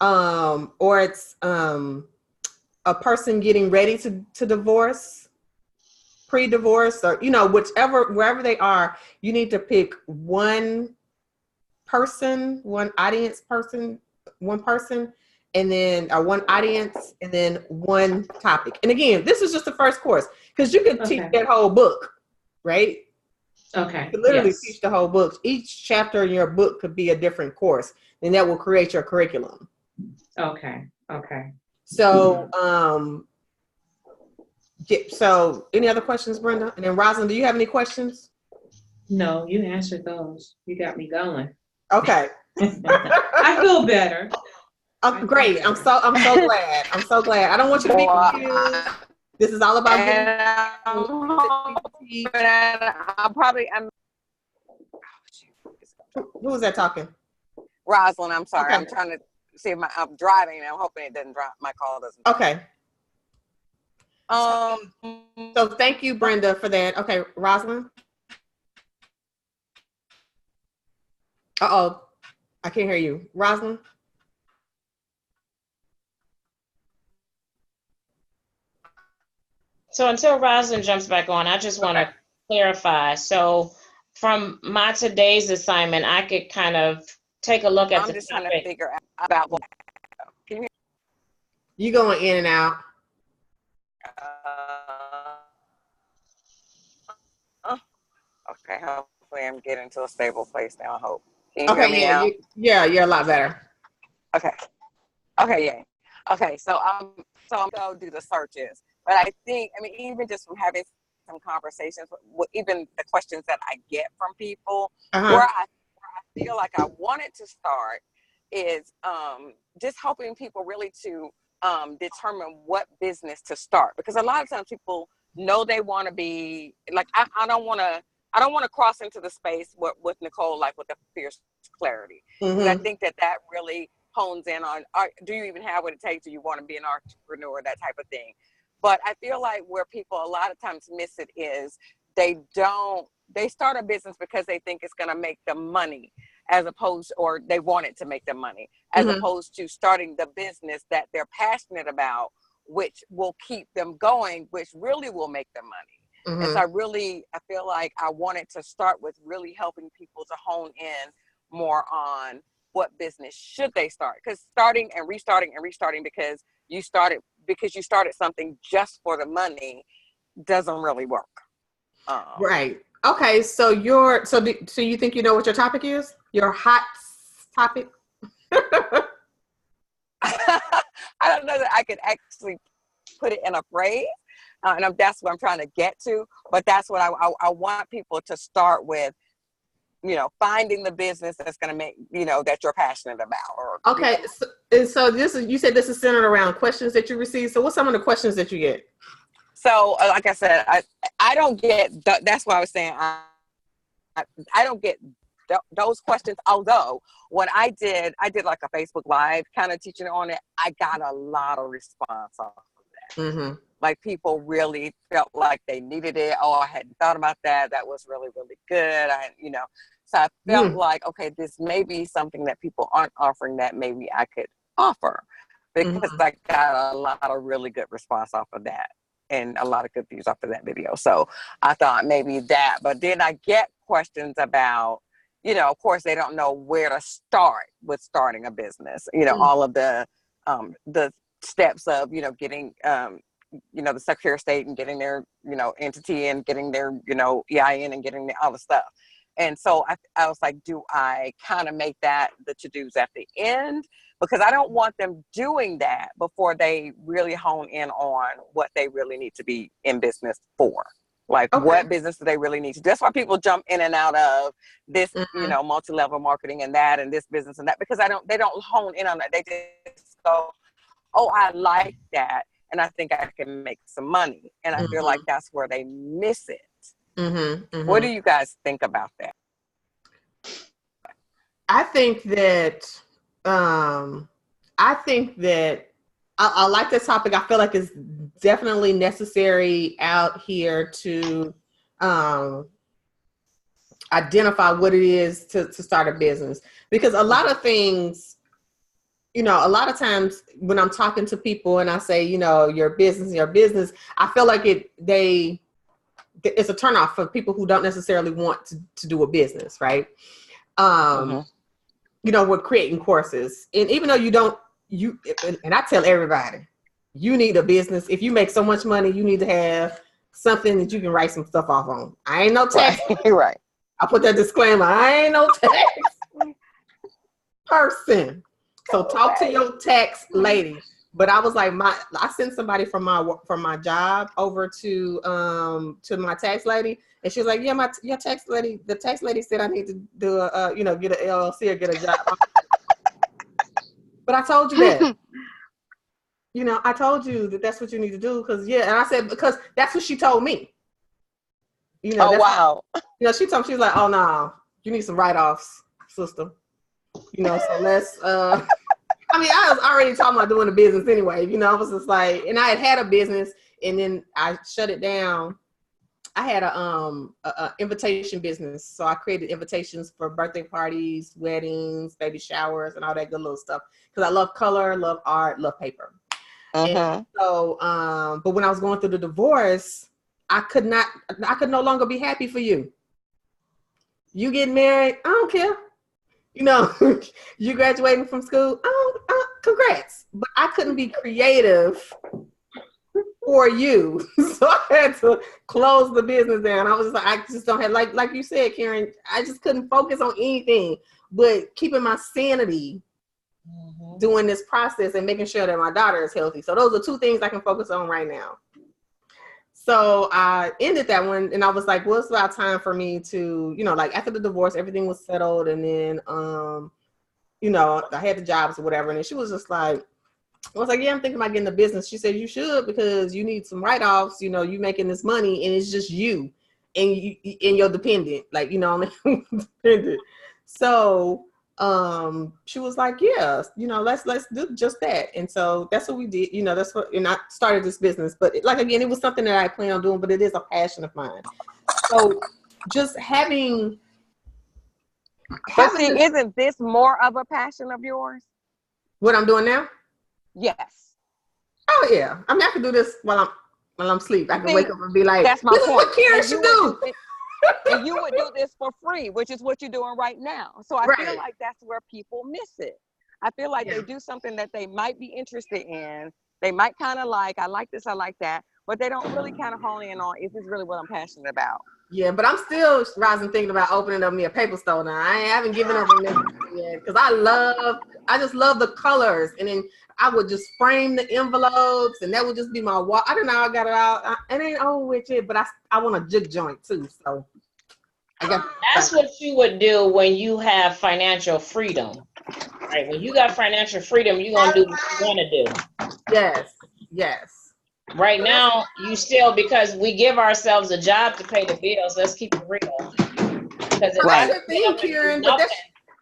or it's a person getting ready to divorce, pre-divorce, or wherever they are, you need to pick one person, one person, and then one audience, and then one topic. And again, this is just the first course, because you could teach that whole book, right?
Okay.
You could literally teach the whole book. Each chapter in your book could be a different course, and that will create your curriculum.
Okay.
So, so any other questions, Brenda? And then Rosalind, do you have any questions?
No, you answered those. You got me going.
Okay.
I feel better.
Great. I'm so glad. I'm so glad. I don't want you to be confused. This is all about getting. Who was that talking?
Rosalind, I'm sorry. Okay. I'm trying to see if I'm driving, and I'm hoping it doesn't drop. My call doesn't drop.
Okay. So thank you, Brenda, for that. Okay, Rosalind. Uh-oh. I can't hear you. Rosalind?
So until Rosalind jumps back on, I just want to clarify. So from my today's assignment, I could kind of take a look at
I'm just trying to figure out about what. Can you?
You going in and out.
Okay, hopefully I'm getting to a stable place now, I hope. Can
you hear me now? You're a lot better.
Okay, yeah. Okay, so I'm going to do the searches. But I think, even just from having some conversations, even the questions that I get from people, where I feel like I wanted to start is just helping people really to determine what business to start. Because a lot of times people know they want to be, like, I don't want to cross into the space with Nicole, like with the fierce clarity. Because I think that really hones in on, do you even have what it takes? Do you want to be an entrepreneur? That type of thing. But I feel like where people a lot of times miss it is they start a business because they think it's going to make them money, or they want it to make them money, as opposed to starting the business that they're passionate about, which will keep them going, which really will make them money. And so I feel like I wanted to start with really helping people to hone in more on what business should they start, because starting and restarting because you started something just for the money doesn't really work.
Right. Okay. So so you think you know what your topic is? Your hot topic?
I don't know that I could actually put it in a phrase, and that's what I'm trying to get to. But that's what I want people to start with. Finding the business that's going to make, that you're passionate about.
Okay. So you said this is centered around questions that you receive. So what's some of the questions that you get?
So, like I said, I don't get, that's what I was saying. I don't get those questions. Although when I did like a Facebook Live kind of teaching on it, I got a lot of response off of that. Like people really felt like they needed it. Oh, I hadn't thought about that. That was really, really good. So I felt like, okay, this may be something that people aren't offering that maybe I could offer, because I got a lot of really good response off of that and a lot of good views off of that video. So I thought maybe that, but then I get questions about, of course they don't know where to start with starting a business, all of the steps of, getting, the Secretary of State and getting their, entity and getting their, EIN and getting all the stuff. And so I was like, do I kind of make that the to-dos at the end? Because I don't want them doing that before they really hone in on what they really need to be in business for. Like, what business do they really need to do? That's why people jump in and out of this, multi-level marketing and that, and this business and that, because they don't hone in on that. They just go, oh, I like that, and I think I can make some money. And I feel like that's where they miss it. What do you guys think about that?
I think that I like this topic. I feel like it's definitely necessary out here to identify what it is to start a business, because a lot of things you know, a lot of times when I'm talking to people and I say, you know, your business, I feel like it's a turnoff for people who don't necessarily want to do a business, right? You know, we're creating courses. And even though and I tell everybody, you need a business. If you make so much money, you need to have something that you can write some stuff off on. I ain't no tax.
Right.
I put that disclaimer. I ain't no tax person. So talk to your tax lady. But I was like, I sent somebody from my job over to my tax lady, and she was like, yeah, your tax lady, the tax lady said I need to do get an LLC or get a job. But I told you that. You know, I told you that that's what you need to do and I said, because that's what she told me. You know,
wow.
You know, she told me, she was like, oh no, you need some write-offs, sister. You know, so let's I mean, I was already talking about doing a business anyway, you know. I was just like, and I had a business and then I shut it down. I had a invitation business. So I created invitations for birthday parties, weddings, baby showers, and all that good little stuff. Because I love color, love art, love paper. And so, but when I was going through the divorce, I could no longer be happy for you. You getting married, I don't care. You know, you graduating from school, congrats. But I couldn't be creative for you. So I had to close the business down. I was just like, I just don't have, like you said, Karen, I just couldn't focus on anything but keeping my sanity doing this process and making sure that my daughter is healthy. So those are two things I can focus on right now. So I ended that one and I was like, well, it's about time for me to, you know, like after the divorce, everything was settled. And then, you know, I had the jobs or whatever. And then she was just like, I was like, yeah, I'm thinking about getting a business. She said, you should, because you need some write-offs. You know, you making this money and it's just you and you're dependent, like, you know, dependent. So she was like, yeah, you know, let's do just that. And so that's what we did. You know, that's what, and I started this business, but like, again, it was something that I plan on doing, but it is a passion of mine. So just having
isn't this more of a passion of yours?
What I'm doing now?
Yes.
Oh yeah. I mean, I can do this while I'm asleep. I can wake up and be like,
that's my
this
point.
is what Karen should do.
And you would do this for free, which is what you're doing right now. So I feel like that's where people miss it. I feel like they do something that they might be interested in. They might kind of like, I like this, I like that, but they don't really kind of hone in on, is this really what I'm passionate about?
Yeah, but I'm still rising thinking about opening up me a paper store now. I haven't given up on that yet because I just love the colors. And then I would just frame the envelopes and that would just be my wall. I don't know, I got it out. It ain't over with it, but I want a jig joint too. So
that's what you would do when you have financial freedom. Right? When you got financial freedom, you're gonna do what you wanna do.
Yes.
Right now, you still, because we give ourselves a job to pay the bills. Let's keep it real.
Because that's your thing, Karen. But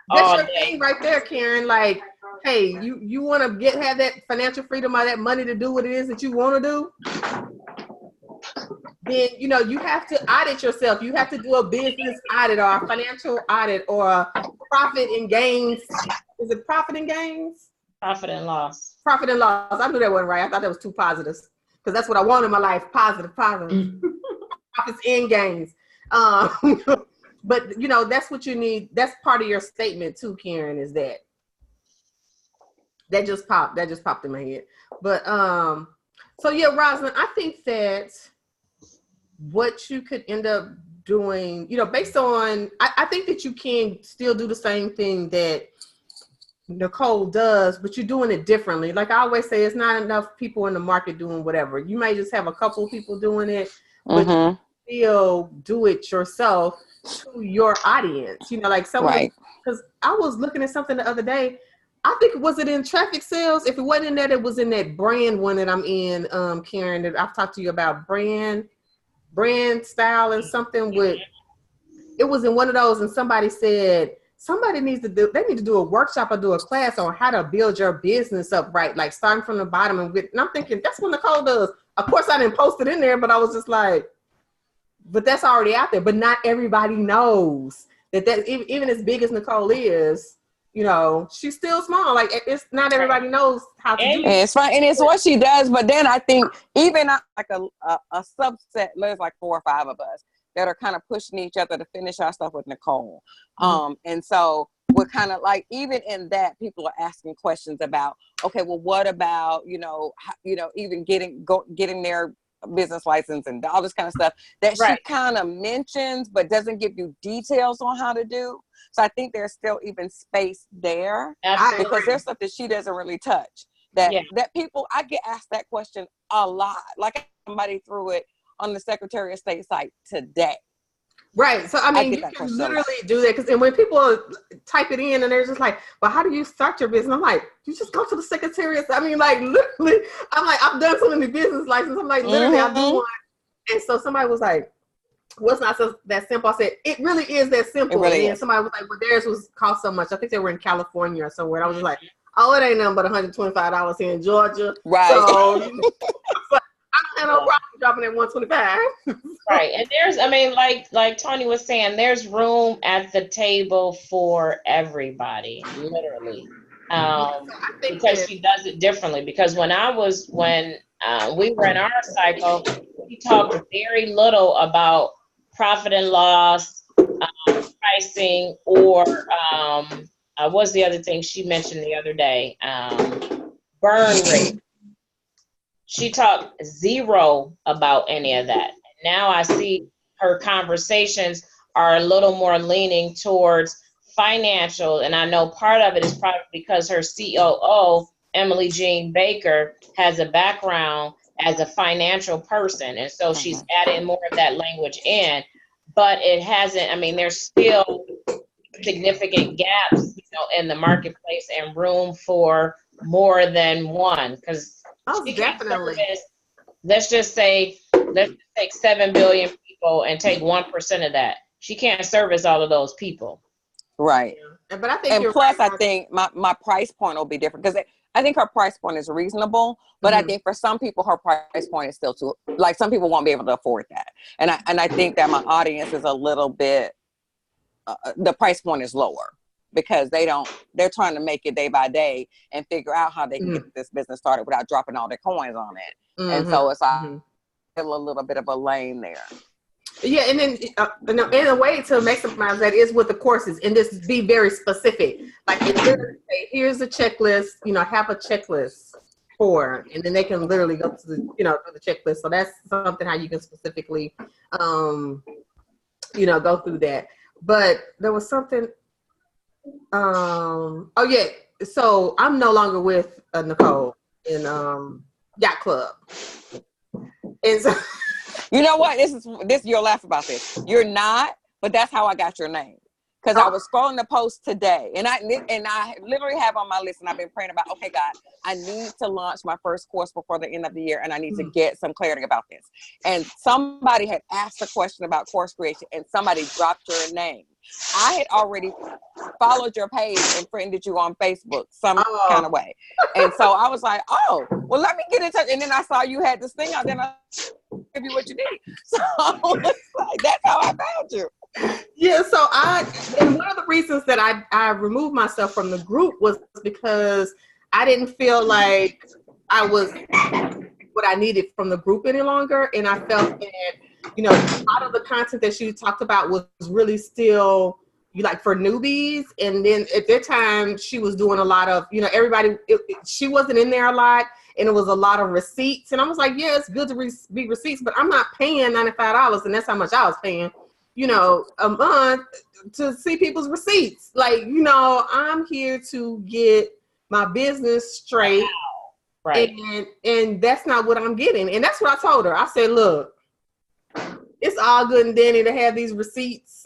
that's your thing right there, Karen. Like, hey, you want to have that financial freedom or that money to do what it is that you want to do. Then you know you have to audit yourself. You have to do a business audit or a financial audit or a profit and gains. Is it profit and gains?
Profit and loss.
Profit and loss. I knew that wasn't right. I thought that was two positives. Because that's what I want in my life, positive. Profits and gains. But, you know, that's what you need. That's part of your statement too, Karen, is that. That just popped in my head. But, so yeah, Rosalind, I think that what you could end up doing, you know, based on, I think that you can still do the same thing that Nicole does, but you're doing it differently. Like I always say, it's not enough people in the market doing whatever. You may just have a couple people doing it, but you still do it yourself to your audience. You know, like someone, because I was looking at something the other day. I think, was it in traffic sales? If it wasn't in that, it was in that brand one that I'm in, Karen, that I've talked to you about, brand style and something with, it was in one of those, and somebody said, they need to do a workshop or do a class on how to build your business up right, like starting from the bottom. And I'm thinking, that's what Nicole does. Of course, I didn't post it in there, but I was just like, but that's already out there. But not everybody knows that even as big as Nicole is, you know, she's still small. Like it's not everybody knows how to do it.
And it's fine, and it's what she does. But then I think even like a subset, there's like 4 or 5 of us that are kind of pushing each other to finish our stuff with Nicole. And so we're kind of like, even in that, people are asking questions about, okay, well, what about, even getting their business license and all this kind of stuff that she kind of mentions, but doesn't give you details on how to do. So I think there's still even space there.
Absolutely.
Because there's stuff that she doesn't really touch. That people, I get asked that question a lot. Like somebody threw it on the Secretary of State site today.
Right. So, I mean, you can literally do that. And when people type it in and they're just like, well, how do you start your business? I'm like, you just go to the Secretary of State. I mean, like, literally, I'm like, I've done so many business licenses. I'm like, literally, I do one. And so somebody was like, well, it's not so that simple. I said, it really is that simple. Really and somebody was like, well, theirs was cost so much. I think they were in California or somewhere. And I was just like, oh, it ain't nothing but $125 here in Georgia.
Right.
So, I don't have no problem dropping at $125.
Right. And there's, I mean, like Tony was saying, there's room at the table for everybody, literally. Because she does it differently. Because when we were in our cycle, we talked very little about profit and loss, pricing, or what's the other thing she mentioned the other day? Burn rate. She talked zero about any of that. Now I see her conversations are a little more leaning towards financial, and I know part of it is probably because her COO, Emily Jean Baker, has a background as a financial person, and so she's adding more of that language in. But it hasn't. I mean, there's still significant gaps, in the marketplace and room for more than one. Because
definitely.
Let's just take 7 billion people and take 1% of that. She can't service all of those people.
Right.
Yeah. But I think,
and plus, I think my price point will be different because I think her price point is reasonable, but I think for some people her price point is still too, like some people won't be able to afford that, and I think that my audience is a little bit the price point is lower because they're trying to make it day by day and figure out how they can get this business started without dropping all their coins on it, and so it's a little bit of a lane there.
Yeah, and then in a way to maximize that is with the courses, and just be very specific. Like, here's a checklist. Have a checklist for, and then they can literally go to the do the checklist. So that's something how you can specifically, go through that. But there was something. Oh yeah. So I'm no longer with Nicole in Yacht Club, and so.
You know what? This you'll laugh about this. You're not, but that's how I got your name. Because I was scrolling the post today, and I literally have on my list, and I've been praying about, okay, God, I need to launch my first course before the end of the year, and I need to get some clarity about this. And somebody had asked a question about course creation, and somebody dropped your name. I had already followed your page and friended you on Facebook some kind of way. And so I was like, oh, well, let me get in touch. And then I saw you had this thing out there, and I give you what you need. So it's like, that's how I found you.
Yeah, so and one of the reasons that I removed myself from the group was because I didn't feel like I was what I needed from the group any longer. And I felt that, a lot of the content that she talked about was really still for newbies. And then at that time she was doing a lot of, everybody, she wasn't in there a lot. And it was a lot of receipts. And I was like, yeah, it's good to be receipts, but I'm not paying $95. And that's how much I was paying, a month to see people's receipts. I'm here to get my business straight.
Wow. Right.
And that's not what I'm getting. And that's what I told her. I said, look, it's all good and dandy to have these receipts.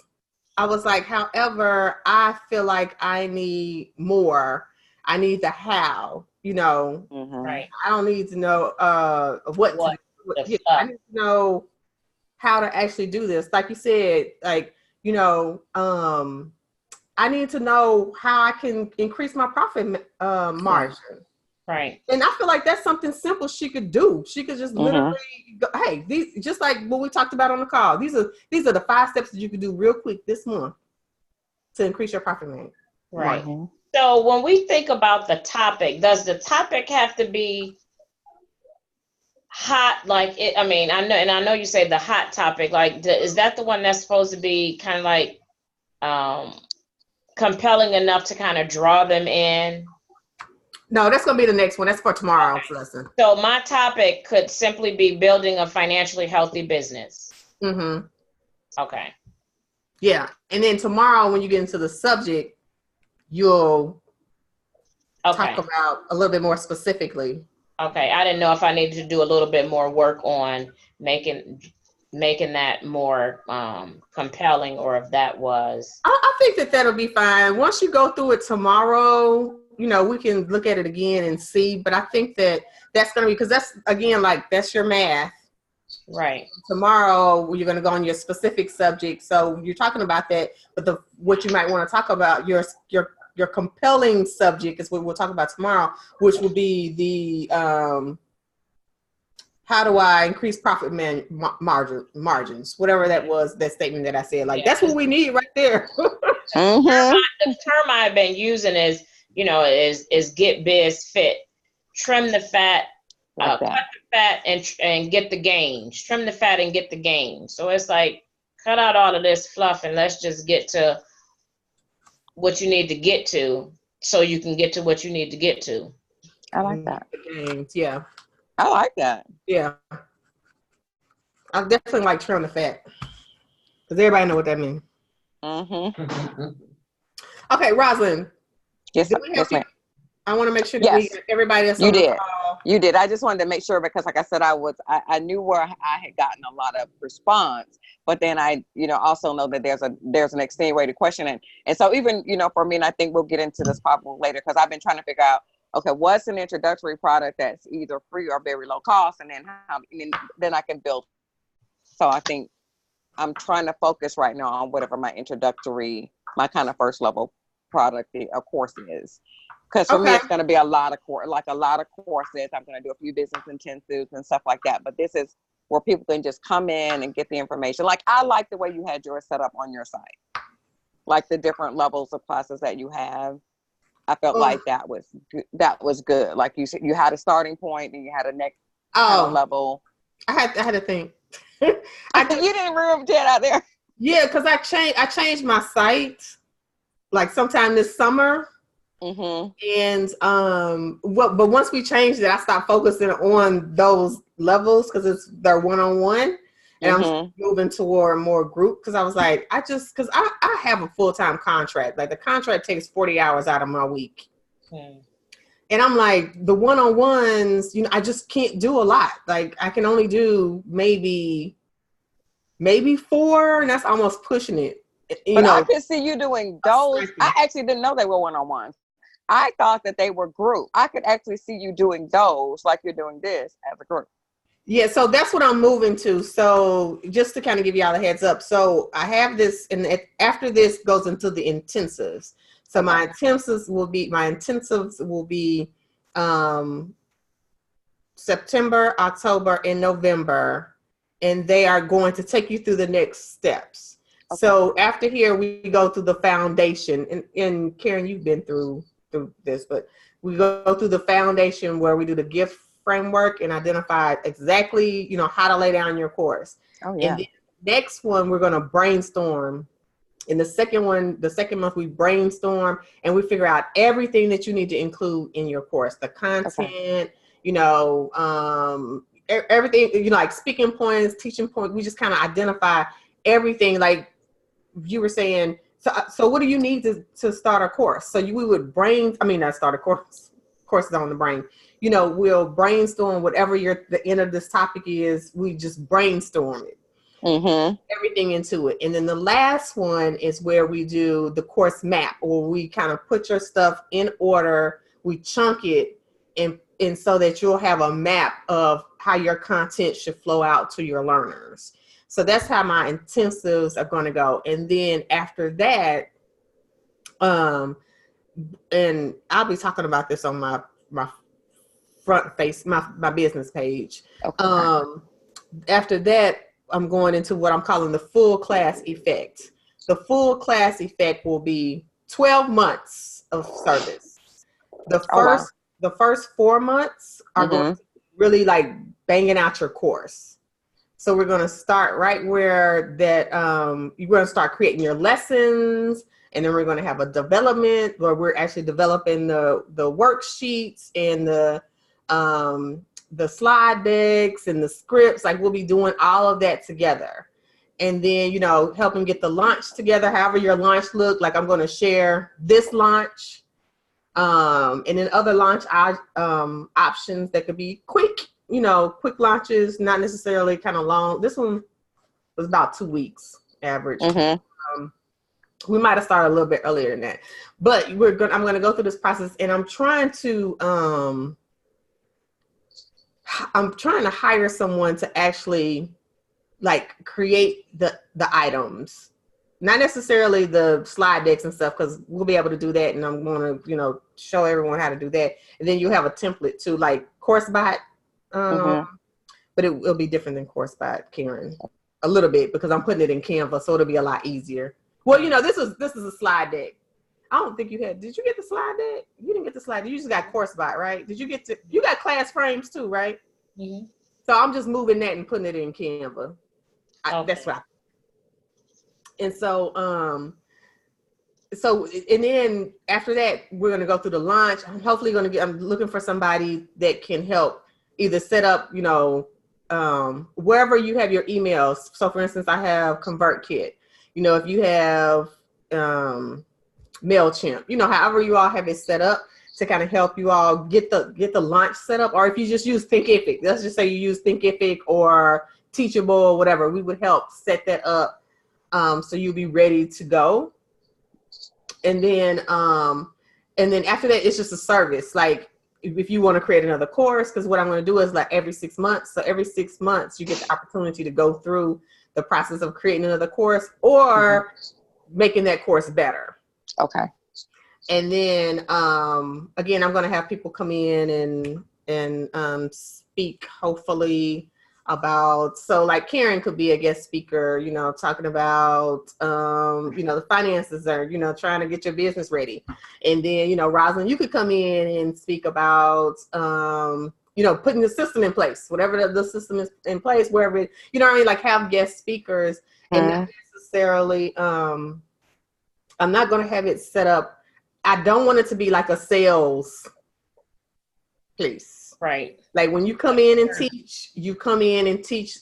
I was like, however, I feel like I need more. I need the how,
Right.
I don't need to know what I need to know how to actually do this. Like you said, I need to know how I can increase my profit margin.
Right.
And I feel like that's something simple she could do. She could just literally go, hey, these, just like what we talked about on the call. These are the 5 steps that you could do real quick this month to increase your profit margin.
Right. So when we think about the topic, does the topic have to be hot? Like it, I mean, I know you say the hot topic. Like, is that the one that's supposed to be kind of like compelling enough to kind of draw them in?
No, that's gonna be the next one. That's for tomorrow's lesson.
So my topic could simply be building a financially healthy business.
Mm-hmm.
Okay.
Yeah, and then tomorrow when you get into the subject, you'll talk about a little bit more specifically.
Okay, I didn't know if I needed to do a little bit more work on making that more compelling, or if that was.
I think that'll be fine. Once you go through it tomorrow, you know, we can look at it again and see. But I think that's going to be, because that's, again, like, that's your math.
Right.
Tomorrow, you're going to go on your specific subject. So you're talking about that. But what you might want to talk about, your compelling subject is what we'll talk about tomorrow, which will be the how do I increase profit margins, whatever that was, that statement that I said. Like, that's what we need right there.
The term I've been using is, you know, is get biz fit. Trim the fat, cut the fat, and get the gains. Trim the fat and get the gains. So it's like, cut out all of this fluff and let's just get to what you need to get to, so you can get to what you need to get to.
I like that.
Gains, yeah.
I like that.
Yeah. I definitely like trim the fat, because everybody know what that means.
Mm-hmm.
Okay, Rosalind.
Yes, ma'am.
I want to make sure that we get everybody else on the call.
You did. I just wanted to make sure, because like I said, I knew where I had gotten a lot of response, but then I, you know, also know that there's an extenuating question. And so even, you know, for me, and I think we'll get into this probably later, because I've been trying to figure out, okay, what's an introductory product that's either free or very low cost, and then I can build. So I think I'm trying to focus right now on whatever my kind of first level product or course is. Because for me, it's going to be a lot of courses. I'm going to do a few business intensives and stuff like that. But this is where people can just come in and get the information. Like, I like the way you had yours set up on your site, like the different levels of classes that you have. I felt like that was good. Like you said, you had a starting point and you had a next level.
I had to think.
You didn't remember that out there.
Yeah, because I changed my site like sometime this summer.
Mm-hmm.
And but once we changed it, I stopped focusing on those levels because they're one-on-one, and I'm moving toward more group, because I was like, because I have a full-time contract. Like, the contract takes 40 hours out of my week. And I'm like, the one-on-ones, you know, I just can't do a lot. Like, I can only do maybe 4, and that's almost pushing it.
But I could see you doing those. I actually didn't know they were one-on-ones. I thought that they were group. I could actually see you doing those, like you're doing this, as a group.
Yeah, so that's what I'm moving to. So just to kind of give y'all a heads up. So I have this, and after this goes into the intensives. So my intensives will be September, October, and November, and they are going to take you through the next steps. Okay. So after here, we go through the foundation, and Karen, you've been through this, but we go through the foundation where we do the gift framework and identify exactly, you know, how to lay down your course.
Oh yeah.
And the next one, we're going to brainstorm. In the second month, we brainstorm and we figure out everything that you need to include in your course, the content, you know, everything, you know, like speaking points, teaching points. We just kind of identify everything. Like you were saying, so what do you need to start a course? So we would not start a course. Courses on the brain. You know, we'll brainstorm whatever the end of this topic is. We just brainstorm it. Mm-hmm. Everything into it. And then the last one is where we do the course map, or we kind of put your stuff in order. We chunk it and so that you'll have a map of how your content should flow out to your learners. So that's how my intensives are going to go. And then after that, and I'll be talking about this on my front face, my business page. Okay. After that, I'm going into what I'm calling the full class effect. The full class effect will be 12 months of service. The first 4 months are going to really like banging out your course. So we're going to start right where that you're going to start creating your lessons, and then we're going to have a development where we're actually developing the worksheets and the slide decks and the scripts. Like we'll be doing all of that together. And then, you know, help them get the launch together, however your launch look. Like I'm going to share this launch and then other launch options that could be quick, you know, quick launches, not necessarily kind of long. This one was about 2 weeks average. We might have started a little bit earlier than that, but I'm going to go through this process, and I'm trying to hire someone to actually like create the items, not necessarily the slide decks and stuff, because we'll be able to do that, and I'm going to, you know, show everyone how to do that. And then you have a template too, like CourseBot, but it'll be different than CourseBot, Karen, a little bit, because I'm putting it in Canva, so it'll be a lot easier. Well, you know, this is a slide deck. I don't think you had. Did you get the slide deck? You didn't get the slide. You just got CourseBot, right? You got class frames too, right? Mm-hmm. So I'm just moving that and putting it in Canva. That's right. And so, and then after that, we're going to go through the launch. I'm hopefully I'm looking for somebody that can help either set up, you know, wherever you have your emails. So for instance, I have ConvertKit. You know, if you have MailChimp, you know, however you all have it set up to kind of help you all get the launch set up. Or if you just use Thinkific, let's just say you use Thinkific or Teachable or whatever, we would help set that up so you'll be ready to go. And then after that, it's just a service. Like if you want to create another course, because what I'm going to do is like every 6 months. So every 6 months, you get the opportunity to go through the process of creating another course or making that course better.
Okay.
And then again, I'm going to have people come in and speak, hopefully, about, so like Karen could be a guest speaker, you know, talking about, you know, the finances are, you know, trying to get your business ready. And then, you know, Rosalind, you could come in and speak about, you know, putting the system in place, whatever the system is in place, wherever, you know what I mean? Like have guest speakers and not necessarily, I'm not going to have it set up. I don't want it to be like a sales place.
Right.
Like when you come in and teach,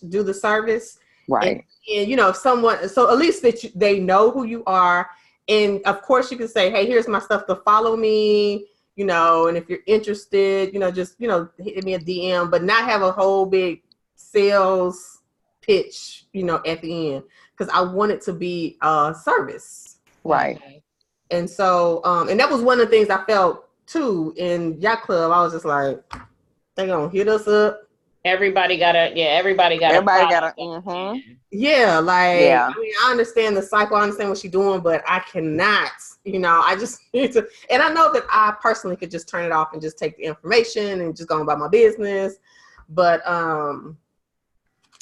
do the service.
Right.
And you know, someone, so at least that they know who you are. And of course you can say, hey, here's my stuff to follow me, you know, and if you're interested, you know, just, you know, hit me a DM, but not have a whole big sales pitch, you know, at the end, because I want it to be a service.
Right.
And so, and that was one of the things I felt too in Yacht Club. I was just like, they gonna hit us up.
Everybody got a. Yeah,
I mean, I understand the cycle, I understand what she's doing, but I cannot, you know, I just need to, and I know that I personally could just turn it off and just take the information and just go about my business. But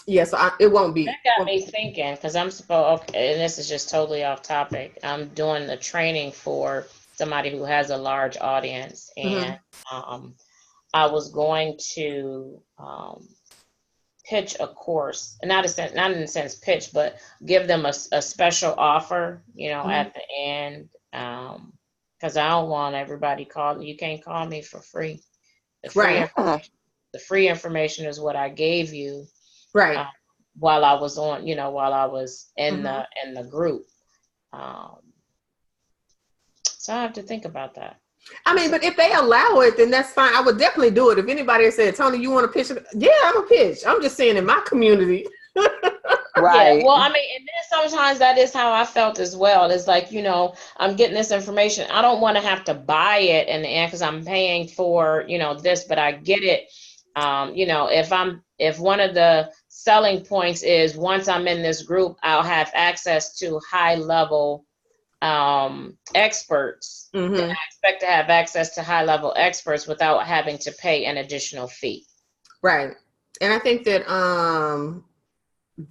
yeah, so it won't be.
That got me thinking, because I'm okay, and this is just totally off topic. I'm doing the training for somebody who has a large audience, and I was going to pitch a course, not in the sense pitch, but give them a special offer, you know, at the end, because I don't want everybody you can't call me for free. The free information is what I gave you,
right?
While I was in the group, so I have to think about that.
I mean, but if they allow it, then that's fine. I would definitely do it. If anybody said, Tony, you want to pitch? Yeah, I'm a pitch. I'm just saying in my community.
Right.
Yeah, well, I mean, and then sometimes that is how I felt as well. It's like, you know, I'm getting this information. I don't want to have to buy it in the end because I'm paying for, you know, this, but I get it. You know, if one of the selling points is once I'm in this group, I'll have access to high level experts. And I expect to have access to high level experts without having to pay an additional fee.
Right. And I think that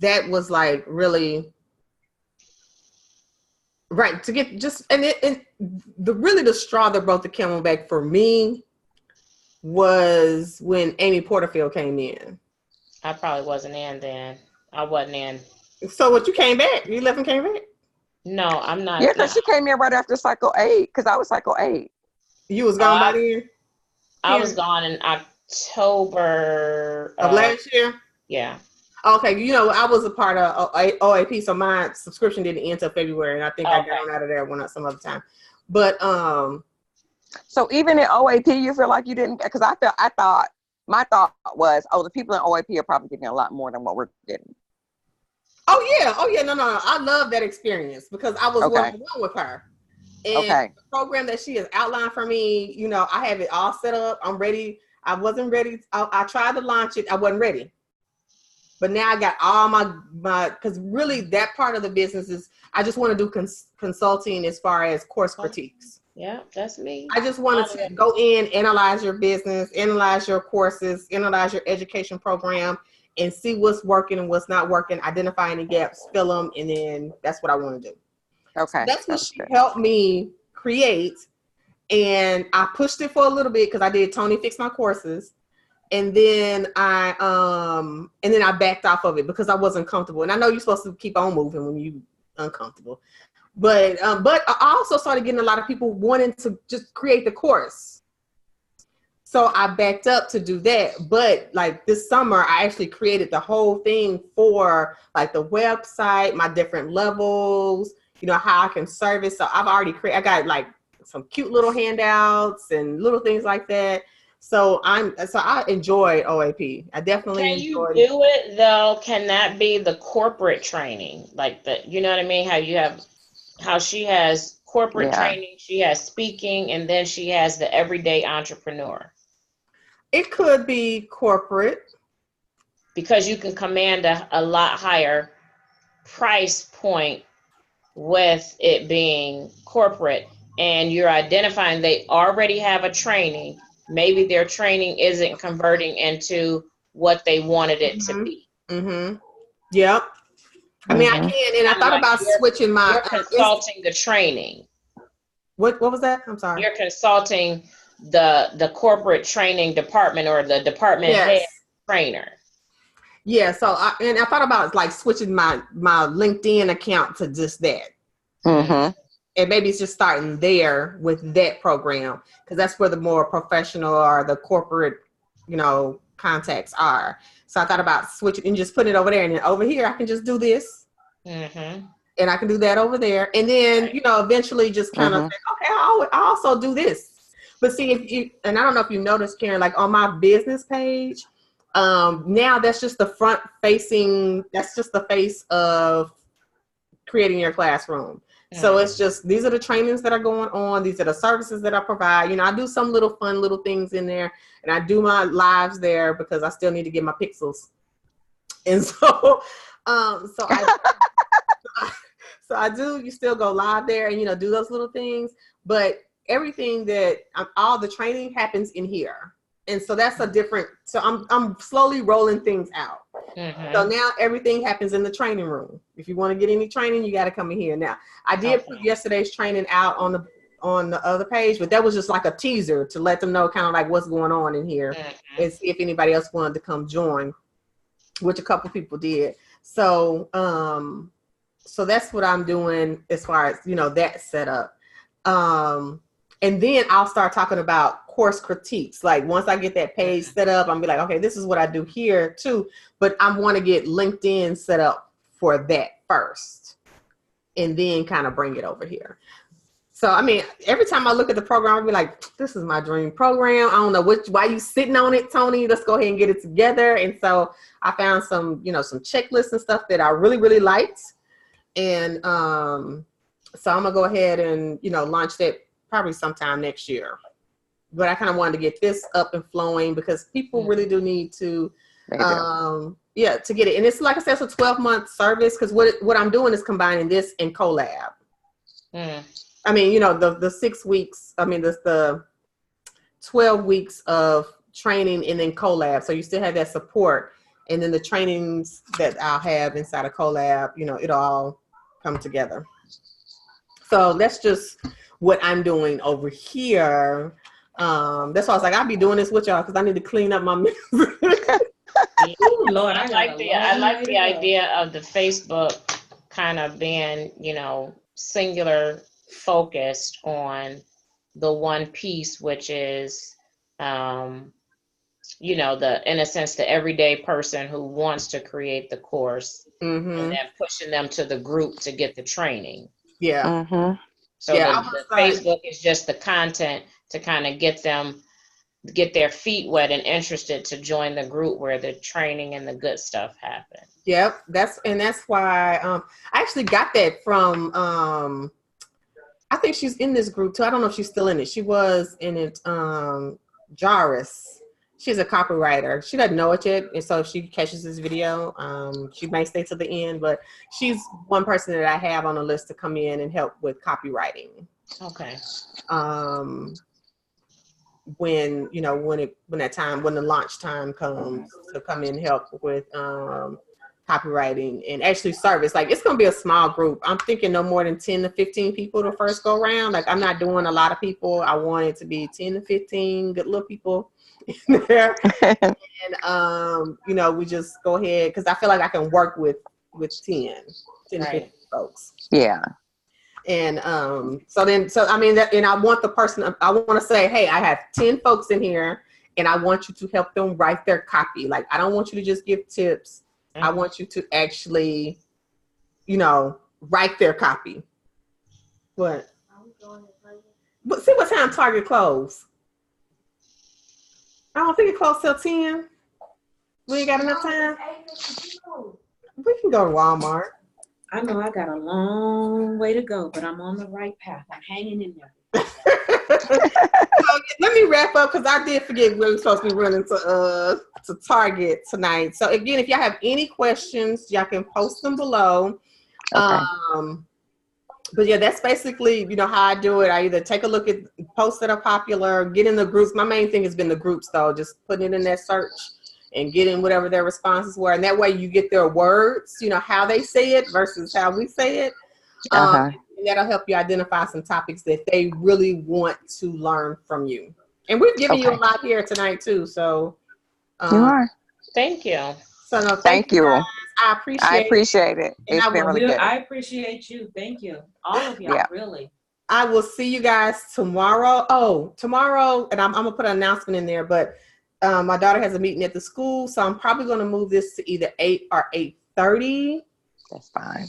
that was like really Right. To get just, and the straw that broke the camel back for me was when Amy Porterfield came in.
I probably wasn't in then. I wasn't in.
So what, you came back? You left and came back?
No, I'm not.
Yeah, because she came in right after cycle 8, because I was cycle 8.
You was gone by then?
I was gone in October
of last year?
Yeah.
Okay, you know, I was a part of OAP, so my subscription didn't end until February, and I think I got on out of there some other time. But
so even in OAP, you feel like you didn't, because my thought was, the people in OAP are probably getting a lot more than what we're getting.
Oh yeah, no. I love that experience because I was one-on-one with her. And the program that she has outlined for me, you know, I have it all set up. I'm ready. I wasn't ready. I tried to launch it. I wasn't ready. But now I got all my, because really that part of the business is, I just want to do consulting as far as course critiques.
Yeah, that's me.
I just want to go in, analyze your business, analyze your courses, analyze your education program, and see what's working and what's not working, identify any gaps, fill them, and then that's what I want to do.
Okay.
So that's what she helped me create. And I pushed it for a little bit because I did Tony Fix My Courses. And then I backed off of it because I wasn't comfortable. And I know you're supposed to keep on moving when you're uncomfortable. But I also started getting a lot of people wanting to just create the course. So I backed up to do that. But like this summer, I actually created the whole thing for like the website, my different levels, you know, how I can service. So I've already I got like some cute little handouts and little things like that. So I enjoyed OAP. I definitely enjoyed it.
Can you do it though? Can that be the corporate training? Like you know what I mean? How she has corporate training, she has speaking, and then she has the everyday entrepreneur.
It could be corporate.
Because you can command a lot higher price point with it being corporate, and you're identifying they already have a training. Maybe their training isn't converting into what they wanted it to be.
Mm-hmm. Yep. I mean, I can, and I thought about switching my.
You're consulting the training.
What was that? I'm sorry.
You're consulting the corporate training department or the department head trainer.
Yeah. So I thought about like switching my LinkedIn account to just that.
Mm-hmm.
And maybe it's just starting there with that program because that's where the more professional or the corporate, you know, contacts are. So I thought about switching and just putting it over there, and then over here I can just do this, and I can do that over there, and then you know eventually just kind of think, okay, I also do this. But see, if you, and I don't know if you noticed, Karen, like on my business page, now that's just the front facing. That's just the face of creating your classroom. So it's just, these are the trainings that are going on. These are the services that I provide. You know, I do some little fun little things in there, and I do my lives there because I still need to get my pixels. And so, I do, you still go live there and, you know, do those little things, but everything that all the training happens in here. And so that's a different, so I'm slowly rolling things out. So now everything happens in the training room. If you want to get any training, you got to come in here. Now, I did put yesterday's training out on the other page, but that was just like a teaser to let them know kind of like what's going on in here and see if anybody else wanted to come join, which a couple people did. So, so that's what I'm doing as far as, you know, that setup. And then I'll start talking about course critiques. Like once I get that page set up, I'm be like, okay, this is what I do here too. But I want to get LinkedIn set up for that first and then kind of bring it over here. So, I mean, every time I look at the program, I'll be like, this is my dream program. I don't know why you sitting on it, Tony. Let's go ahead and get it together. And so I found some, you know, some checklists and stuff that I really, really liked. And so I'm gonna go ahead and, you know, launch that probably sometime next year. But I kind of wanted to get this up and flowing because people really do need to, to get it. And it's like I said, it's a 12-month service because what I'm doing is combining this and collab. I mean, you know, the 6 weeks, I mean, the 12 weeks of training and then collab. So you still have that support. And then the trainings that I'll have inside of collab, you know, it'll all come together. So that's just what I'm doing over here. That's why I was like, I'll be doing this with y'all because I need to clean up my mess.
Ooh, Lord,
I like the idea of the Facebook kind of being, singular focused on the one piece, which is, in a sense, the everyday person who wants to create the course, and then pushing them to the group to get the training.
Yeah.
So the Facebook is just the content to kind of get their feet wet and interested to join the group where the training and the good stuff happen.
Yep. That's why I actually got that from I think she's in this group too. I don't know if she's still in it. She was in it, Jaris. She's a copywriter. She doesn't know it yet, and so if she catches this video, she may stay to the end, but she's one person that I have on the list to come in and help with copywriting.
Okay.
When the launch time comes, to come in and help with copywriting and actually service. Like, it's going to be a small group. I'm thinking no more than 10 to 15 people to first go around. Like, I'm not doing a lot of people. I want it to be 10 to 15 good little people in there. And, we just go ahead, because I feel like I can work with 10 to 15 folks.
Yeah.
And and I want the person, I want to say, hey, I have 10 folks in here and I want you to help them write their copy. Like, I don't want you to just give tips. I want you to actually, write their copy. What? But see what time Target closed. I don't think it closed till 10. We ain't got enough time. We can go to Walmart.
I know I got a long way to go, but I'm on the right path. I'm hanging in there.
Let me wrap up, because I did forget we were supposed to be running to Target tonight. So again, if y'all have any questions, y'all can post them below. Okay. But yeah, that's basically, how I do it. I either take a look at posts that are popular, get in the groups. My main thing has been the groups, though, just putting it in that search and getting whatever their responses were. And that way you get their words, how they say it versus how we say it. And that'll help you identify some topics that they really want to learn from you. And we've given you a lot here tonight too. So
you are.
Thank you.
So no,
thank you.
Guys. I appreciate
it. It's been really good.
I appreciate you. Thank you. All of y'all, really.
I will see you guys tomorrow. Tomorrow, and I'm gonna put an announcement in there, but my daughter has a meeting at the school, so I'm probably gonna move this to either 8 or 8:30.
That's fine.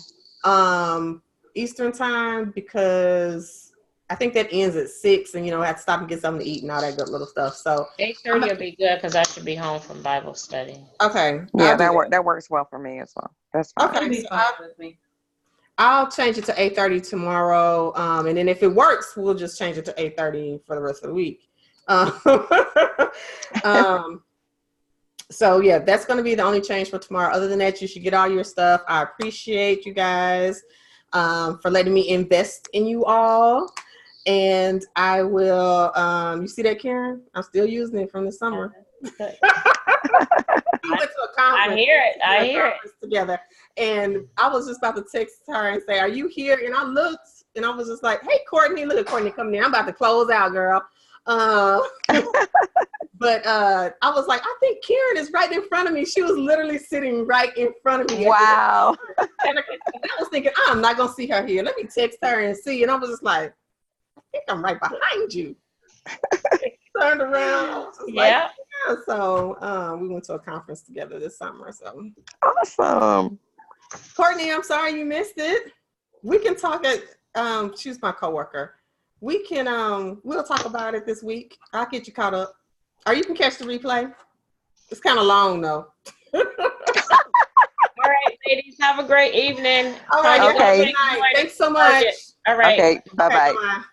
Eastern time, because I think that ends at 6, and I have to stop and get something to eat and all that good little stuff. So
8:30 will be good, because I should be home from Bible study.
Okay.
Yeah, that works well for me as well. That's fine.
Okay. So I'll change it to 8:30 tomorrow. And then if it works, we'll just change it to 8:30 for the rest of the week. So yeah, that's going to be the only change for tomorrow. Other than that, you should get all your stuff. I appreciate you guys for letting me invest in you all. And I will, you see that, Karen? I'm still using it from the summer. We went to a conference.
I hear it.
Together. And I was just about to text her and say, are you here? And I looked and I was just like, hey, Courtney, look at Courtney coming in. I'm about to close out, girl. But I was like, I think Karen is right in front of me. She was literally sitting right in front of me.
Wow.
And I was thinking, I'm not going to see her here. Let me text her and see. And I was just like, I think I'm right behind you. Turned around.
Yeah.
So we went to a conference together this summer. So
awesome.
Courtney, I'm sorry you missed it. We can talk at she's my coworker. We can we'll talk about it this week. I'll get you caught up. Or you can catch the replay. It's kind of long though.
All right, ladies, have a great evening.
All right,
okay.
Thanks so much.
All right.
Okay, bye-bye.
Okay, bye-bye.